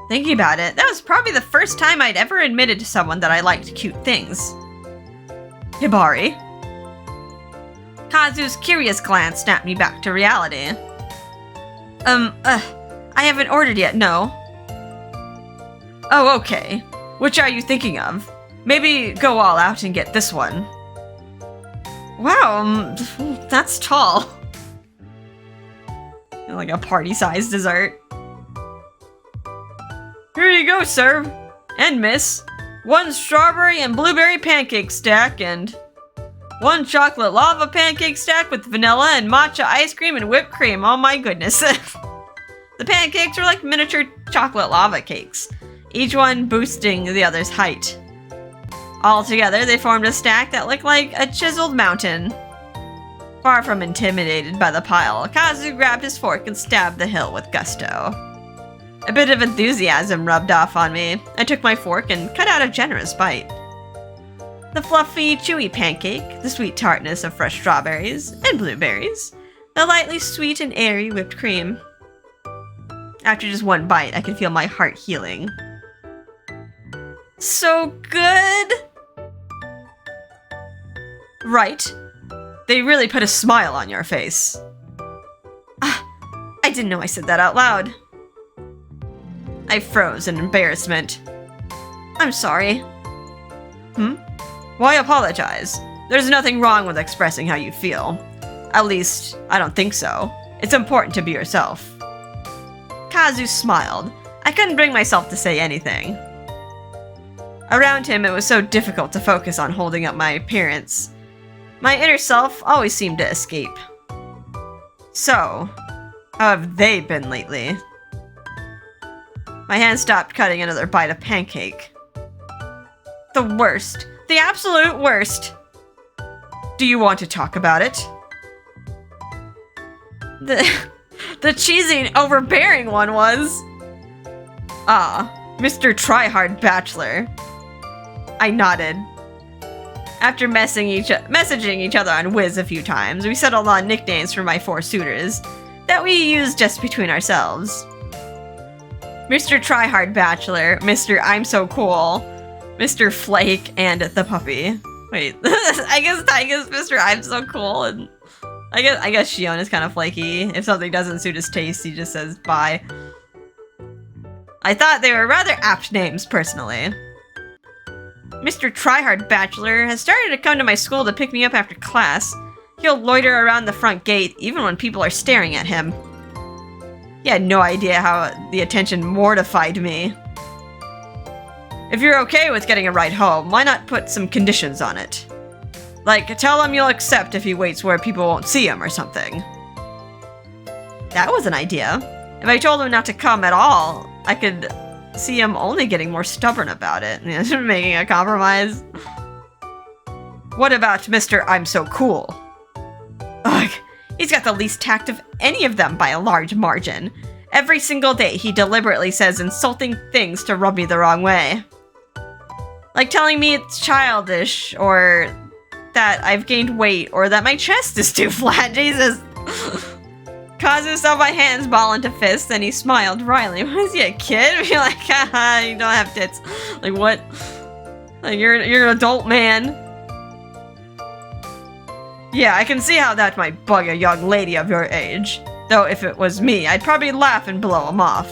Thinking about it, that was probably the first time I'd ever admitted to someone that I liked cute things. Hibari. Kazu's curious glance snapped me back to reality. I haven't ordered yet, no. Oh, okay. Which are you thinking of? Maybe go all out and get this one. Wow, that's tall. Like a party-sized dessert. Here you go, sir. And miss. 1 strawberry and blueberry pancake stack and 1 chocolate lava pancake stack with vanilla and matcha ice cream and whipped cream. Oh my goodness. The pancakes are like miniature chocolate lava cakes, each one boosting the other's height. All together, they formed a stack that looked like a chiseled mountain. Far from intimidated by the pile, Kazu grabbed his fork and stabbed the hill with gusto. A bit of enthusiasm rubbed off on me. I took my fork and cut out a generous bite. The fluffy, chewy pancake, the sweet tartness of fresh strawberries and blueberries, the lightly sweet and airy whipped cream. After just 1 bite, I could feel my heart healing. So good! Right? They really put a smile on your face. I didn't know I said that out loud. I froze in embarrassment. I'm sorry. Why apologize? There's nothing wrong with expressing how you feel. At least, I don't think so. It's important to be yourself. Kazu smiled. I couldn't bring myself to say anything. Around him, it was so difficult to focus on holding up my appearance. My inner self always seemed to escape. So, how have they been lately? My hand stopped cutting another bite of pancake. The worst. The absolute worst. Do you want to talk about it? The cheesy, overbearing one was... Mr. Tryhard Bachelor. I nodded. After messaging each other on Wiz a few times, we settled on nicknames for my 4 suitors that we used just between ourselves. Mr. Tryhard Bachelor, Mr. I'm So Cool, Mr. Flake, and the puppy. Wait, I guess Taiga's Mr. I'm So Cool, and I guess Shion is kind of flaky. If something doesn't suit his taste, he just says bye. I thought they were rather apt names, personally. Mr. Tryhard Bachelor has started to come to my school to pick me up after class. He'll loiter around the front gate, even when people are staring at him. He had no idea how the attention mortified me. If you're okay with getting a ride home, why not put some conditions on it? Like, tell him you'll accept if he waits where people won't see him or something. That was an idea. If I told him not to come at all, I could see him only getting more stubborn about it, making a compromise. What about Mr. I'm So Cool? Ugh, he's got the least tact of any of them by a large margin. Every single day he deliberately says insulting things to rub me the wrong way. Like telling me it's childish, or that I've gained weight, or that my chest is too flat. Jesus. Kazu saw my hands ball into fists, and he smiled wryly. Was he a kid? I feel like, haha, you don't have tits. Like, what? Like, you're an adult man. Yeah, I can see how that might bug a young lady of your age. Though if it was me, I'd probably laugh and blow him off.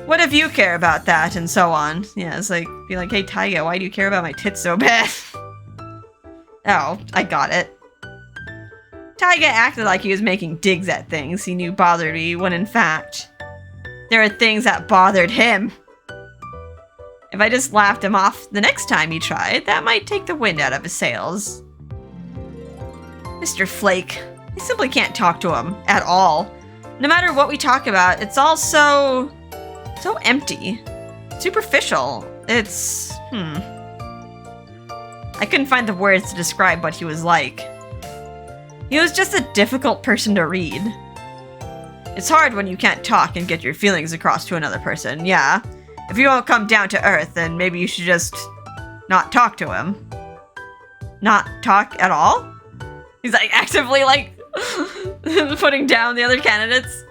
What if you care about that, and so on? Yeah, it's like, be like, hey, Taiga, why do you care about my tits so bad? Oh, I got it. Taiga acted like he was making digs at things he knew bothered me, when in fact, there are things that bothered him. If I just laughed him off the next time he tried, that might take the wind out of his sails. Mr. Flake, I simply can't talk to him at all. No matter what we talk about, it's all so empty, superficial. It's, I couldn't find the words to describe what he was like. He was just a difficult person to read. It's hard when you can't talk and get your feelings across to another person, yeah. If you won't come down to earth, then maybe you should just not talk to him. Not talk at all? He's like actively like putting down the other candidates.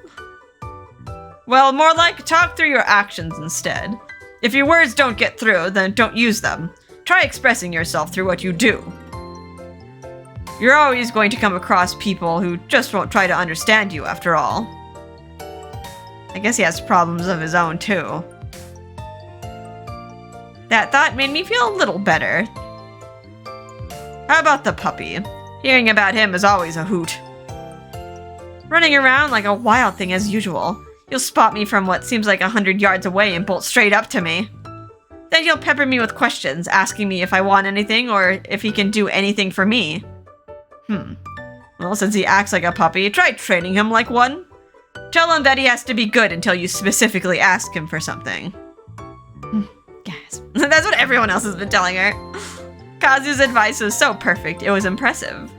Well, more like talk through your actions instead. If your words don't get through, then don't use them. Try expressing yourself through what you do. You're always going to come across people who just won't try to understand you after all. I guess he has problems of his own too. That thought made me feel a little better. How about the puppy? Hearing about him is always a hoot. Running around like a wild thing as usual. He'll spot me from what seems like 100 yards away and bolt straight up to me. Then he'll pepper me with questions, asking me if I want anything or if he can do anything for me. Well, since he acts like a puppy, try training him like one. Tell him that he has to be good until you specifically ask him for something. Gasp. That's what everyone else has been telling her. Kazu's advice was so perfect, it was impressive.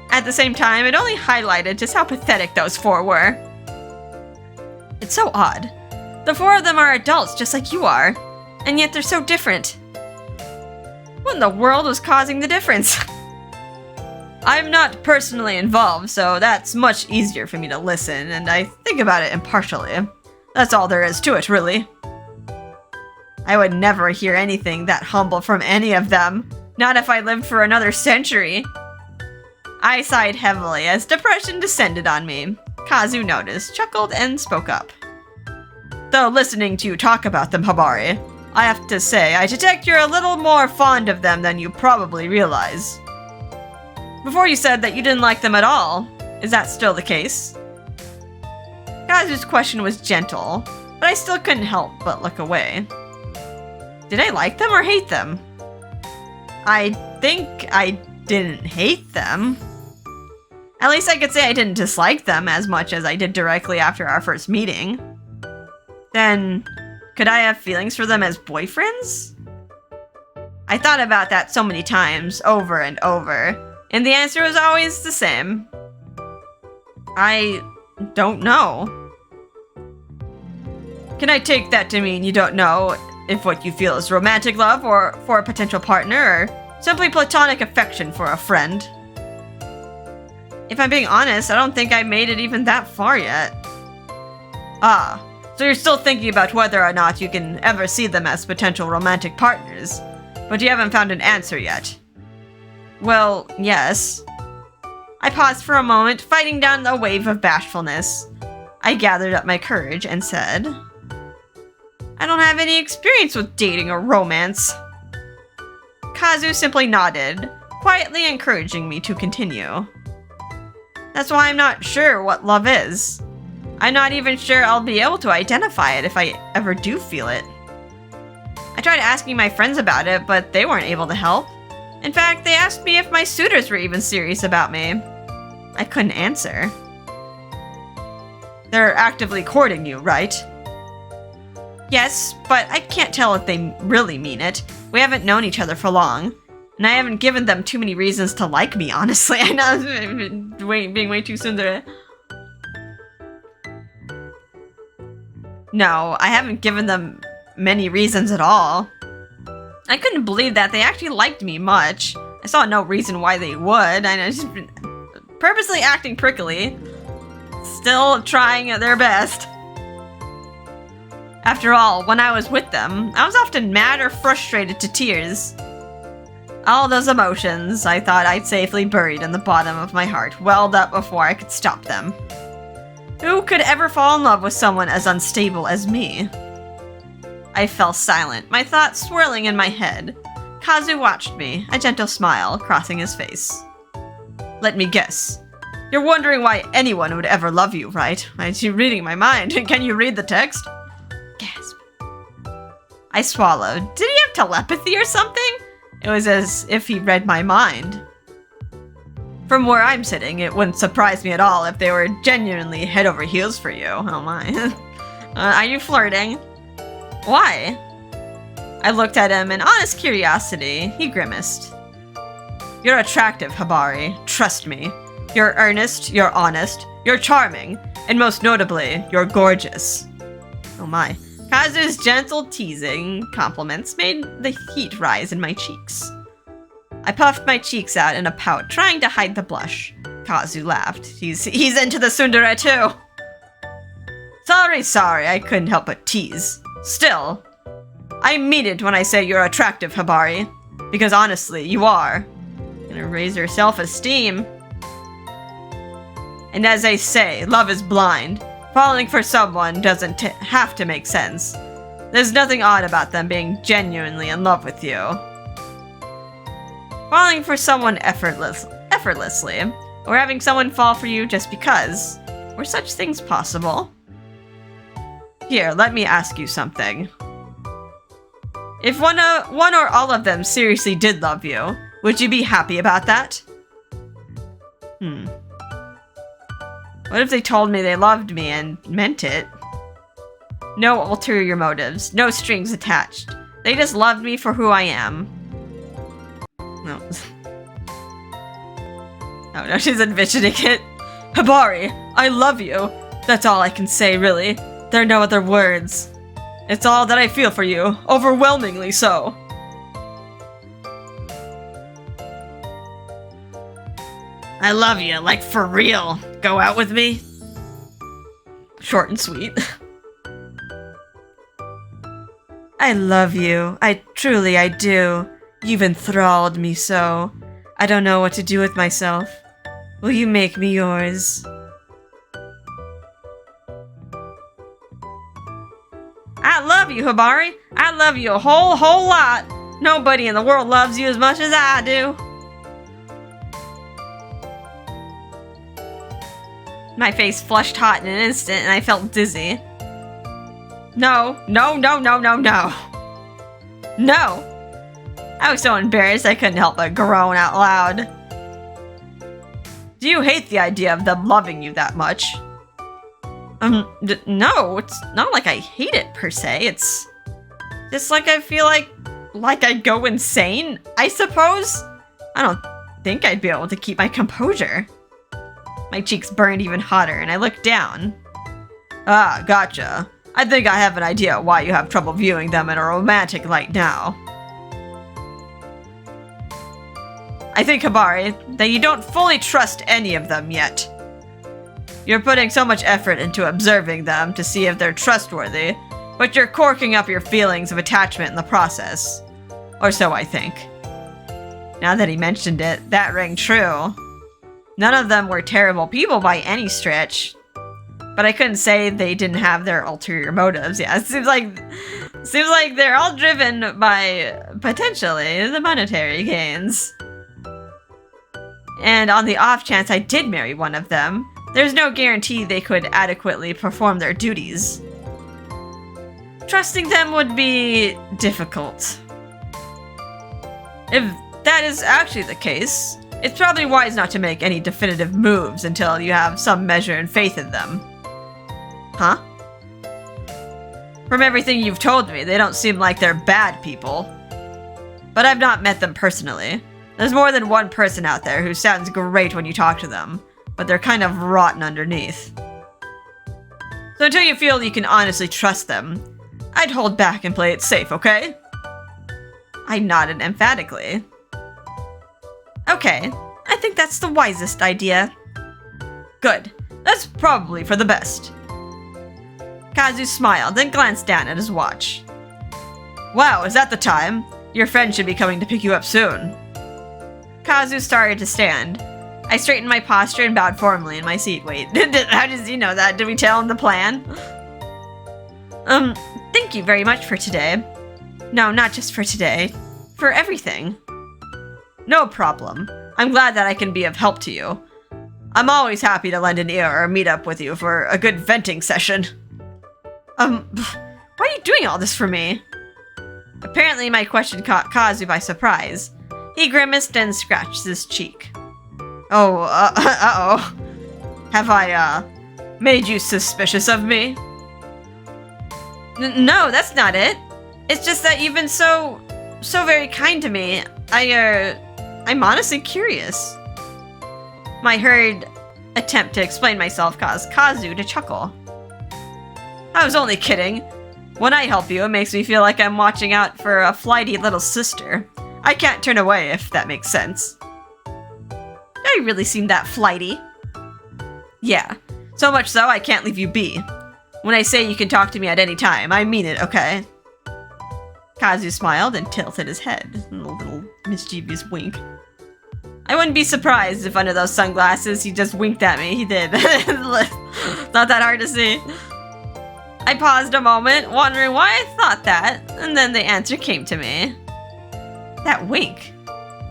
At the same time, it only highlighted just how pathetic those four were. It's so odd. The four of them are adults just like you are, and yet they're so different. What in the world was causing the difference? I'm not personally involved, so that's much easier for me to listen, and I think about it impartially. That's all there is to it, really. I would never hear anything that humble from any of them, not if I lived for another century. I sighed heavily as depression descended on me. Kazu noticed, chuckled, and spoke up. Though listening to you talk about them, Hibari, I have to say I detect you're a little more fond of them than you probably realize. Before you said that you didn't like them at all. Is that still the case? Kazu's question was gentle, but I still couldn't help but look away. Did I like them or hate them? I think I didn't hate them. At least I could say I didn't dislike them as much as I did directly after our first meeting. Then, could I have feelings for them as boyfriends? I thought about that so many times, over and over. And the answer was always the same. I don't know. Can I take that to mean you don't know if what you feel is romantic love or for a potential partner or simply platonic affection for a friend? If I'm being honest, I don't think I made it even that far yet. Ah, so you're still thinking about whether or not you can ever see them as potential romantic partners, but you haven't found an answer yet. Well, yes. I paused for a moment, fighting down a wave of bashfulness. I gathered up my courage and said, I don't have any experience with dating or romance. Kazu simply nodded, quietly encouraging me to continue. That's why I'm not sure what love is. I'm not even sure I'll be able to identify it if I ever do feel it. I tried asking my friends about it, but they weren't able to help. In fact, they asked me if my suitors were even serious about me. I couldn't answer. They're actively courting you, right? Yes, but I can't tell if they really mean it. We haven't known each other for long. And I haven't given them too many reasons to like me, honestly. I know I'm being way too tsundere. No, I haven't given them many reasons at all. I couldn't believe that they actually liked me much. I saw no reason why they would. I just been purposely acting prickly. Still trying their best. After all, when I was with them, I was often mad or frustrated to tears. All those emotions I thought I'd safely buried in the bottom of my heart welled up before I could stop them. Who could ever fall in love with someone as unstable as me? I fell silent, my thoughts swirling in my head. Kazu watched me, a gentle smile crossing his face. Let me guess. You're wondering why anyone would ever love you, right? Aren't you reading my mind? Can you read the text? Gasp. I swallowed. Did he have telepathy or something? It was as if he read my mind. From where I'm sitting, it wouldn't surprise me at all if they were genuinely head over heels for you. Oh my. Are you flirting? Why? I looked at him in honest curiosity. He grimaced. You're attractive, Hibari. Trust me. You're earnest, you're honest, you're charming, and most notably, you're gorgeous. Oh my. Kazu's gentle teasing compliments made the heat rise in my cheeks. I puffed my cheeks out in a pout, trying to hide the blush. Kazu laughed. He's into the tsundere too. Sorry, I couldn't help but tease. Still, I mean it when I say you're attractive, Hibari. Because honestly, you are. Gonna raise her self-esteem. And as they say, love is blind. Falling for someone doesn't have to make sense. There's nothing odd about them being genuinely in love with you. Falling for someone effortlessly, or having someone fall for you just because. Were such things possible? Here, let me ask you something. If one or all of them seriously did love you, would you be happy about that? What if they told me they loved me and meant it? No ulterior motives, no strings attached. They just loved me for who I am. No. Oh no, she's envisioning it. Hibari, I love you. That's all I can say, really. There are no other words. It's all that I feel for you, overwhelmingly so. I love you, like for real. Go out with me? Short and sweet. I love you. I do. You've enthralled me so. I don't know what to do with myself. Will you make me yours? I love you, Hibari. I love you a whole lot. Nobody in the world loves you as much as I do. My face flushed hot in an instant and I felt dizzy. No. No! I was so embarrassed I couldn't help but groan out loud. Do you hate the idea of them loving you that much? No, it's not like I hate it per se, it's just like I feel like I'd go insane, I suppose? I don't think I'd be able to keep my composure. My cheeks burned even hotter and I looked down. Ah, gotcha. I think I have an idea why you have trouble viewing them in a romantic light now. I think, Hibari, that you don't fully trust any of them yet. You're putting so much effort into observing them to see if they're trustworthy, but you're corking up your feelings of attachment in the process. Or so I think. Now that he mentioned it, that rang true. None of them were terrible people by any stretch. But I couldn't say they didn't have their ulterior motives. Yeah, it seems like they're all driven by, potentially, the monetary gains. And on the off chance I did marry one of them, there's no guarantee they could adequately perform their duties. Trusting them would be difficult. If that is actually the case, it's probably wise not to make any definitive moves until you have some measure in faith in them. Huh? From everything you've told me, they don't seem like they're bad people. But I've not met them personally. There's more than one person out there who sounds great when you talk to them, but they're kind of rotten underneath. So until you feel you can honestly trust them, I'd hold back and play it safe, okay? I nodded emphatically. Okay, I think that's the wisest idea. Good. That's probably for the best. Kazu smiled, then glanced down at his watch. Wow, is that the time? Your friend should be coming to pick you up soon. Kazu started to stand. I straightened my posture and bowed formally in my seat. Wait, how does he know that? Did we tell him the plan? Thank you very much for today. No, not just for today. For everything. No problem. I'm glad that I can be of help to you. I'm always happy to lend an ear or meet up with you for a good venting session. Why are you doing all this for me? Apparently my question caught Kazu by surprise. He grimaced and scratched his cheek. Oh, uh-oh. Have I, made you suspicious of me? No, that's not it. It's just that you've been so very kind to me. I'm honestly curious. My hurried attempt to explain myself caused Kazu to chuckle. I was only kidding. When I help you, it makes me feel like I'm watching out for a flighty little sister. I can't turn away, if that makes sense. I really seem that flighty. Yeah, so much so I can't leave you be. When I say you can talk to me at any time, I mean it, okay? Kazu smiled and tilted his head, a little mischievous wink. I wouldn't be surprised if under those sunglasses he just winked at me. He did. Not that hard to see. I paused a moment, wondering why I thought that, and then the answer came to me. That wink.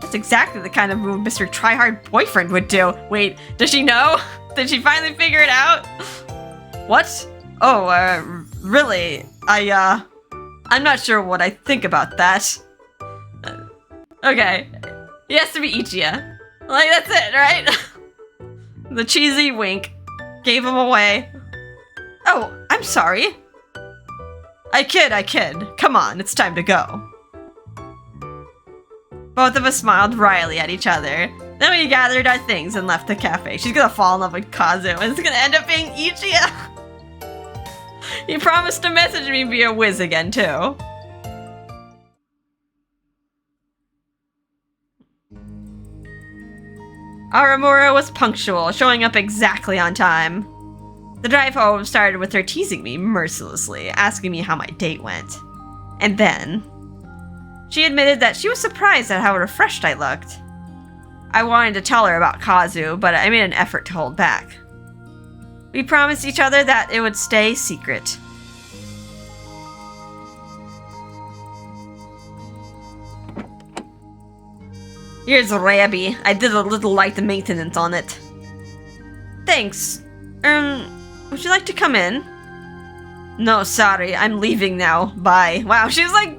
That's exactly the kind of move Mr. Tryhard boyfriend would do. Wait, does she know? Did she finally figure it out? What? Oh, really? I'm not sure what I think about that. Okay. He has to be Ichiya. Like, that's it, right? The cheesy wink gave him away. Oh, I'm sorry. I kid. Come on, it's time to go. Both of us smiled wryly at each other. Then we gathered our things and left the cafe. She's gonna fall in love with Kazu, and it's gonna end up being Ichiya. He promised to message me via Wiz again, too. Aramura was punctual, showing up exactly on time. The drive home started with her teasing me mercilessly, asking me how my date went. And then, she admitted that she was surprised at how refreshed I looked. I wanted to tell her about Kazu, but I made an effort to hold back. We promised each other that it would stay secret. Here's Rabbi. I did a little light maintenance on it. Thanks. Would you like to come in? No, sorry. I'm leaving now. Bye. Wow, she's like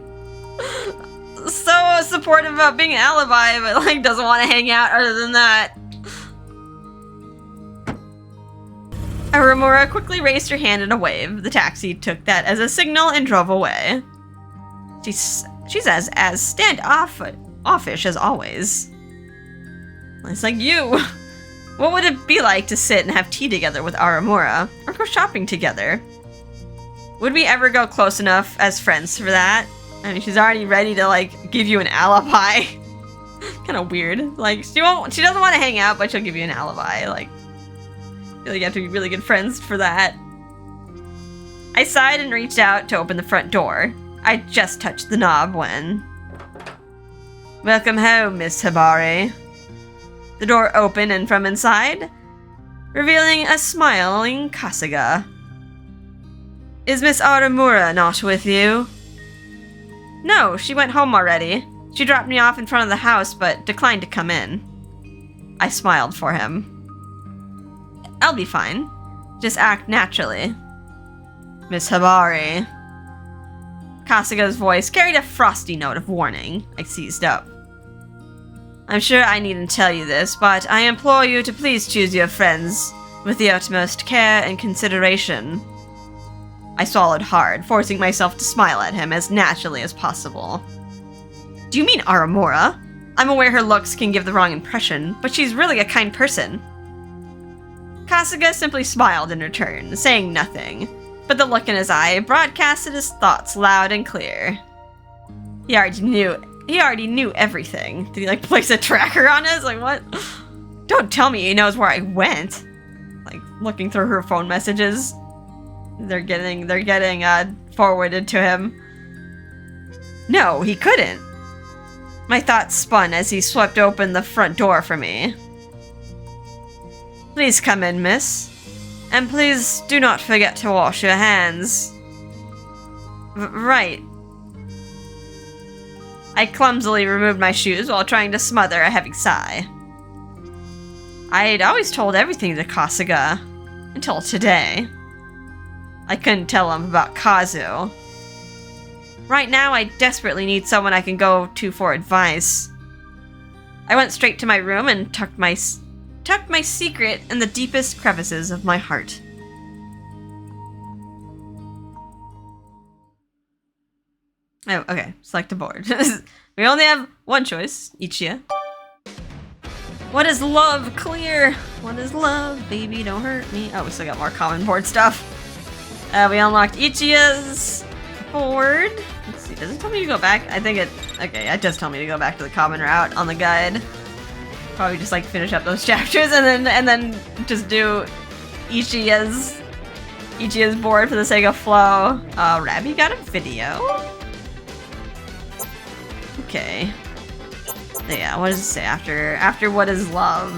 so supportive about being an alibi, but like doesn't want to hang out other than that. Aramura quickly raised her hand in a wave. The taxi took that as a signal and drove away. She's as standoffish as always. It's like you. What would it be like to sit and have tea together with Aramura? Or go shopping together? Would we ever go close enough as friends for that? I mean, she's already ready to, like, give you an alibi. Kind of weird. Like, she doesn't want to hang out, but she'll give you an alibi. Like, I feel like you have to be really good friends for that. I sighed and reached out to open the front door. I just touched the knob when... Welcome home, Miss Hibari. The door opened and from inside, revealing a smiling Kasuga. Is Miss Aramura not with you? No, she went home already. She dropped me off in front of the house, but declined to come in. I smiled for him. I'll be fine. Just act naturally. Miss Hibari. Kasuga's voice carried a frosty note of warning. I seized up. I'm sure I needn't tell you this, but I implore you to please choose your friends with the utmost care and consideration. I swallowed hard, forcing myself to smile at him as naturally as possible. Do you mean Aramura? I'm aware her looks can give the wrong impression, but she's really a kind person. Kasuga simply smiled in return, saying nothing, but the look in his eye broadcasted his thoughts loud and clear. He already knew everything. Did he, like, place a tracker on us? Like, what? Don't tell me he knows where I went. Like, looking through her phone messages. They're getting forwarded to him. No, he couldn't. My thoughts spun as he swept open the front door for me. Please come in, miss. And please do not forget to wash your hands. Right. I clumsily removed my shoes while trying to smother a heavy sigh. I'd always told everything to Kasuga. Until today. I couldn't tell him about Kazu. Right now, I desperately need someone I can go to for advice. I went straight to my room and tucked my secret in the deepest crevices of my heart. Oh, okay. Select a board. We only have one choice. Ichiya. What is love? Clear. What is love? Baby, don't hurt me. Oh, we still got more common board stuff. We unlocked Ichiya's board. Let's see. Does it tell me to go back? I think it... Okay, it does tell me to go back to the common route on the guide. Probably just, like, finish up those chapters and then just do Ichiya's board for the sake of flow. Rabbi got a video? Okay. Yeah, what does it say after what is love?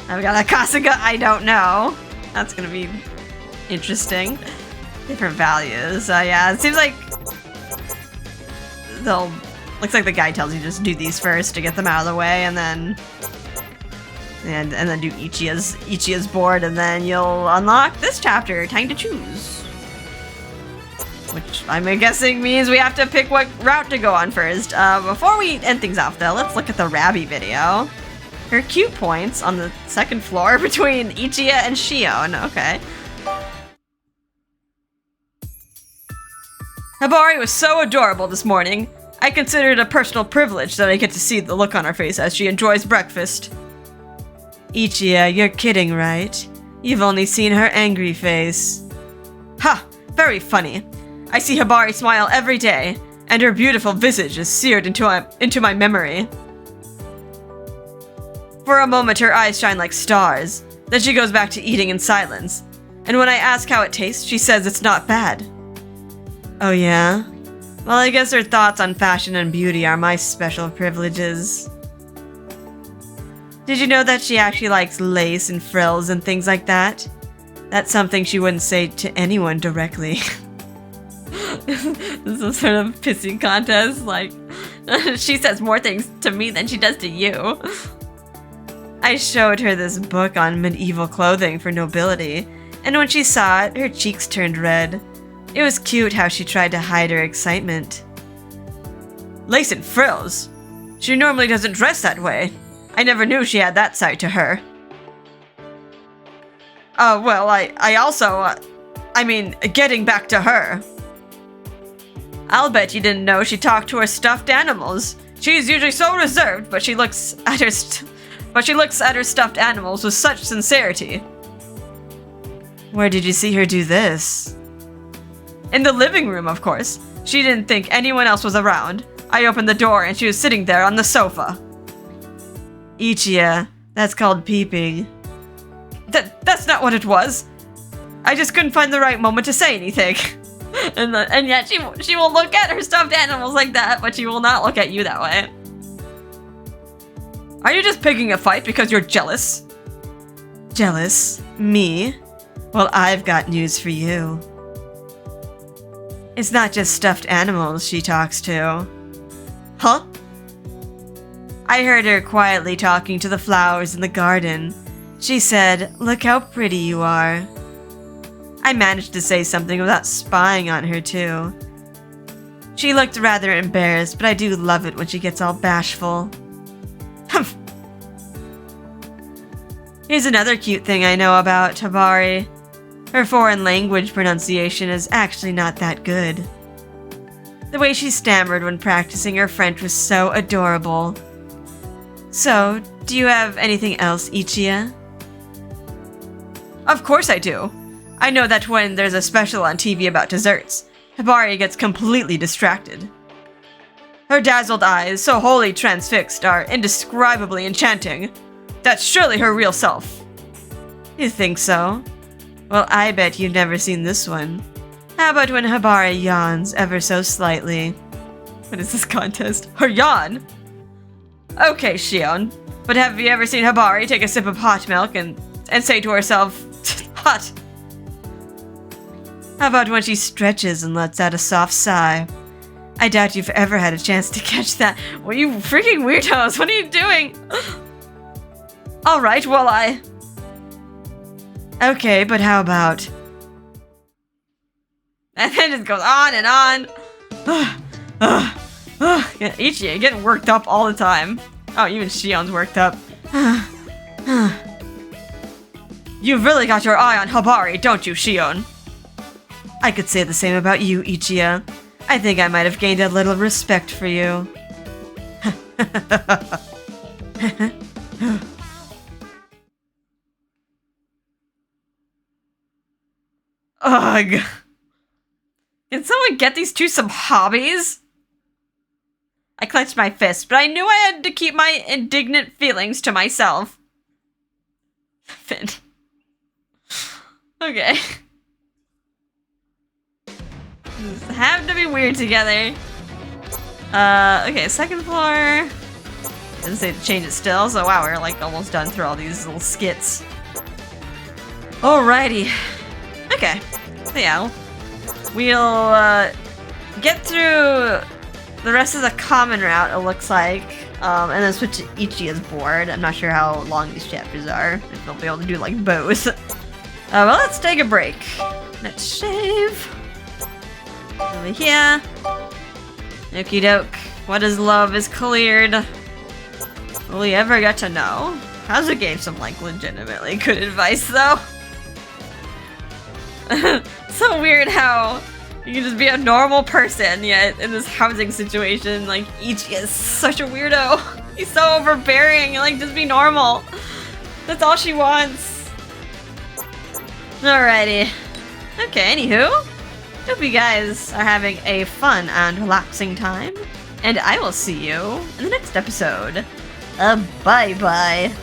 I've got a Kasuga, I don't know. That's gonna be interesting. Different values. Yeah, it seems like looks like the guy tells you just do these first to get them out of the way, and then do Ichiya's board, and then you'll unlock this chapter, Time to Choose. Which I'm guessing means we have to pick what route to go on first. Before we end things off though, let's look at the Rabi video. Her cute points on the second floor between Ichiya and Shion. Okay. Hibari was so adorable this morning. I consider it a personal privilege that I get to see the look on her face as she enjoys breakfast. Ichiya, you're kidding, right? You've only seen her angry face. Ha! Very funny. I see Hibari smile every day, and her beautiful visage is seared into my memory. For a moment, her eyes shine like stars. Then she goes back to eating in silence. And when I ask how it tastes, she says it's not bad. Oh yeah? Well, I guess her thoughts on fashion and beauty are my special privileges. Did you know that she actually likes lace and frills and things like that? That's something she wouldn't say to anyone directly. This is some sort of pissing contest, like, she says more things to me than she does to you. I showed her this book on medieval clothing for nobility, and when she saw it, her cheeks turned red. It was cute how she tried to hide her excitement. Lace and frills? She normally doesn't dress that way. I never knew she had that side to her. Well, I also, getting back to her. I'll bet you didn't know she talked to her stuffed animals. She's usually so reserved, but she looks at her stuffed animals with such sincerity. Where did you see her do this? In the living room, of course. She didn't think anyone else was around. I opened the door and she was sitting there on the sofa. Ichiya, that's called peeping. That's not what it was. I just couldn't find the right moment to say anything. and yet she will look at her stuffed animals like that, but she will not look at you that way. Are you just picking a fight because you're jealous? Jealous? Me? Well, I've got news for you. It's not just stuffed animals she talks to. Huh? I heard her quietly talking to the flowers in the garden. She said, "Look how pretty you are." I managed to say something without spying on her, too. She looked rather embarrassed, but I do love it when she gets all bashful. Humph. Here's another cute thing I know about Hibari. Her foreign language pronunciation is actually not that good. The way she stammered when practicing her French was so adorable. So, do you have anything else, Ichiya? Of course I do. I know that when there's a special on TV about desserts, Hibari gets completely distracted. Her dazzled eyes, so wholly transfixed, are indescribably enchanting. That's surely her real self. You think so? Well, I bet you've never seen this one. How about when Hibari yawns ever so slightly? What is this contest? Her yawn? Okay, Shion. But have you ever seen Hibari take a sip of hot milk and say to herself, hot? How about when she stretches and lets out a soft sigh? I doubt you've ever had a chance to catch that. Well, you freaking weirdos, what are you doing? Alright, well Okay, but how about... And then it goes on and on. Yeah, Ichiya getting worked up all the time. Oh, even Shion's worked up. You've really got your eye on Hibari, don't you, Shion? I could say the same about you, Ichiya. I think I might have gained a little respect for you. Ugh. Can someone get these two some hobbies? I clenched my fist, but I knew I had to keep my indignant feelings to myself. Finn. Okay. These have to be weird together. Okay, second floor. didn't say to change it still, so wow, we're like almost done through all these little skits. Alrighty. Okay. So yeah, we'll get through the rest of the common route, it looks like, and then switch to Ichi's board. I'm not sure how long these chapters are, if they'll be able to do like both. Well, let's take a break. Let's shave. Over here. Okie doke. What is love is cleared. Will we ever get to know? Kazu gave some like legitimately good advice though. So weird how you can just be a normal person, yet in this housing situation, like, Ichi is such a weirdo. He's so overbearing, like, just be normal. That's all she wants. Alrighty. Okay, anywho. Hope you guys are having a fun and relaxing time. And I will see you in the next episode. Bye-bye.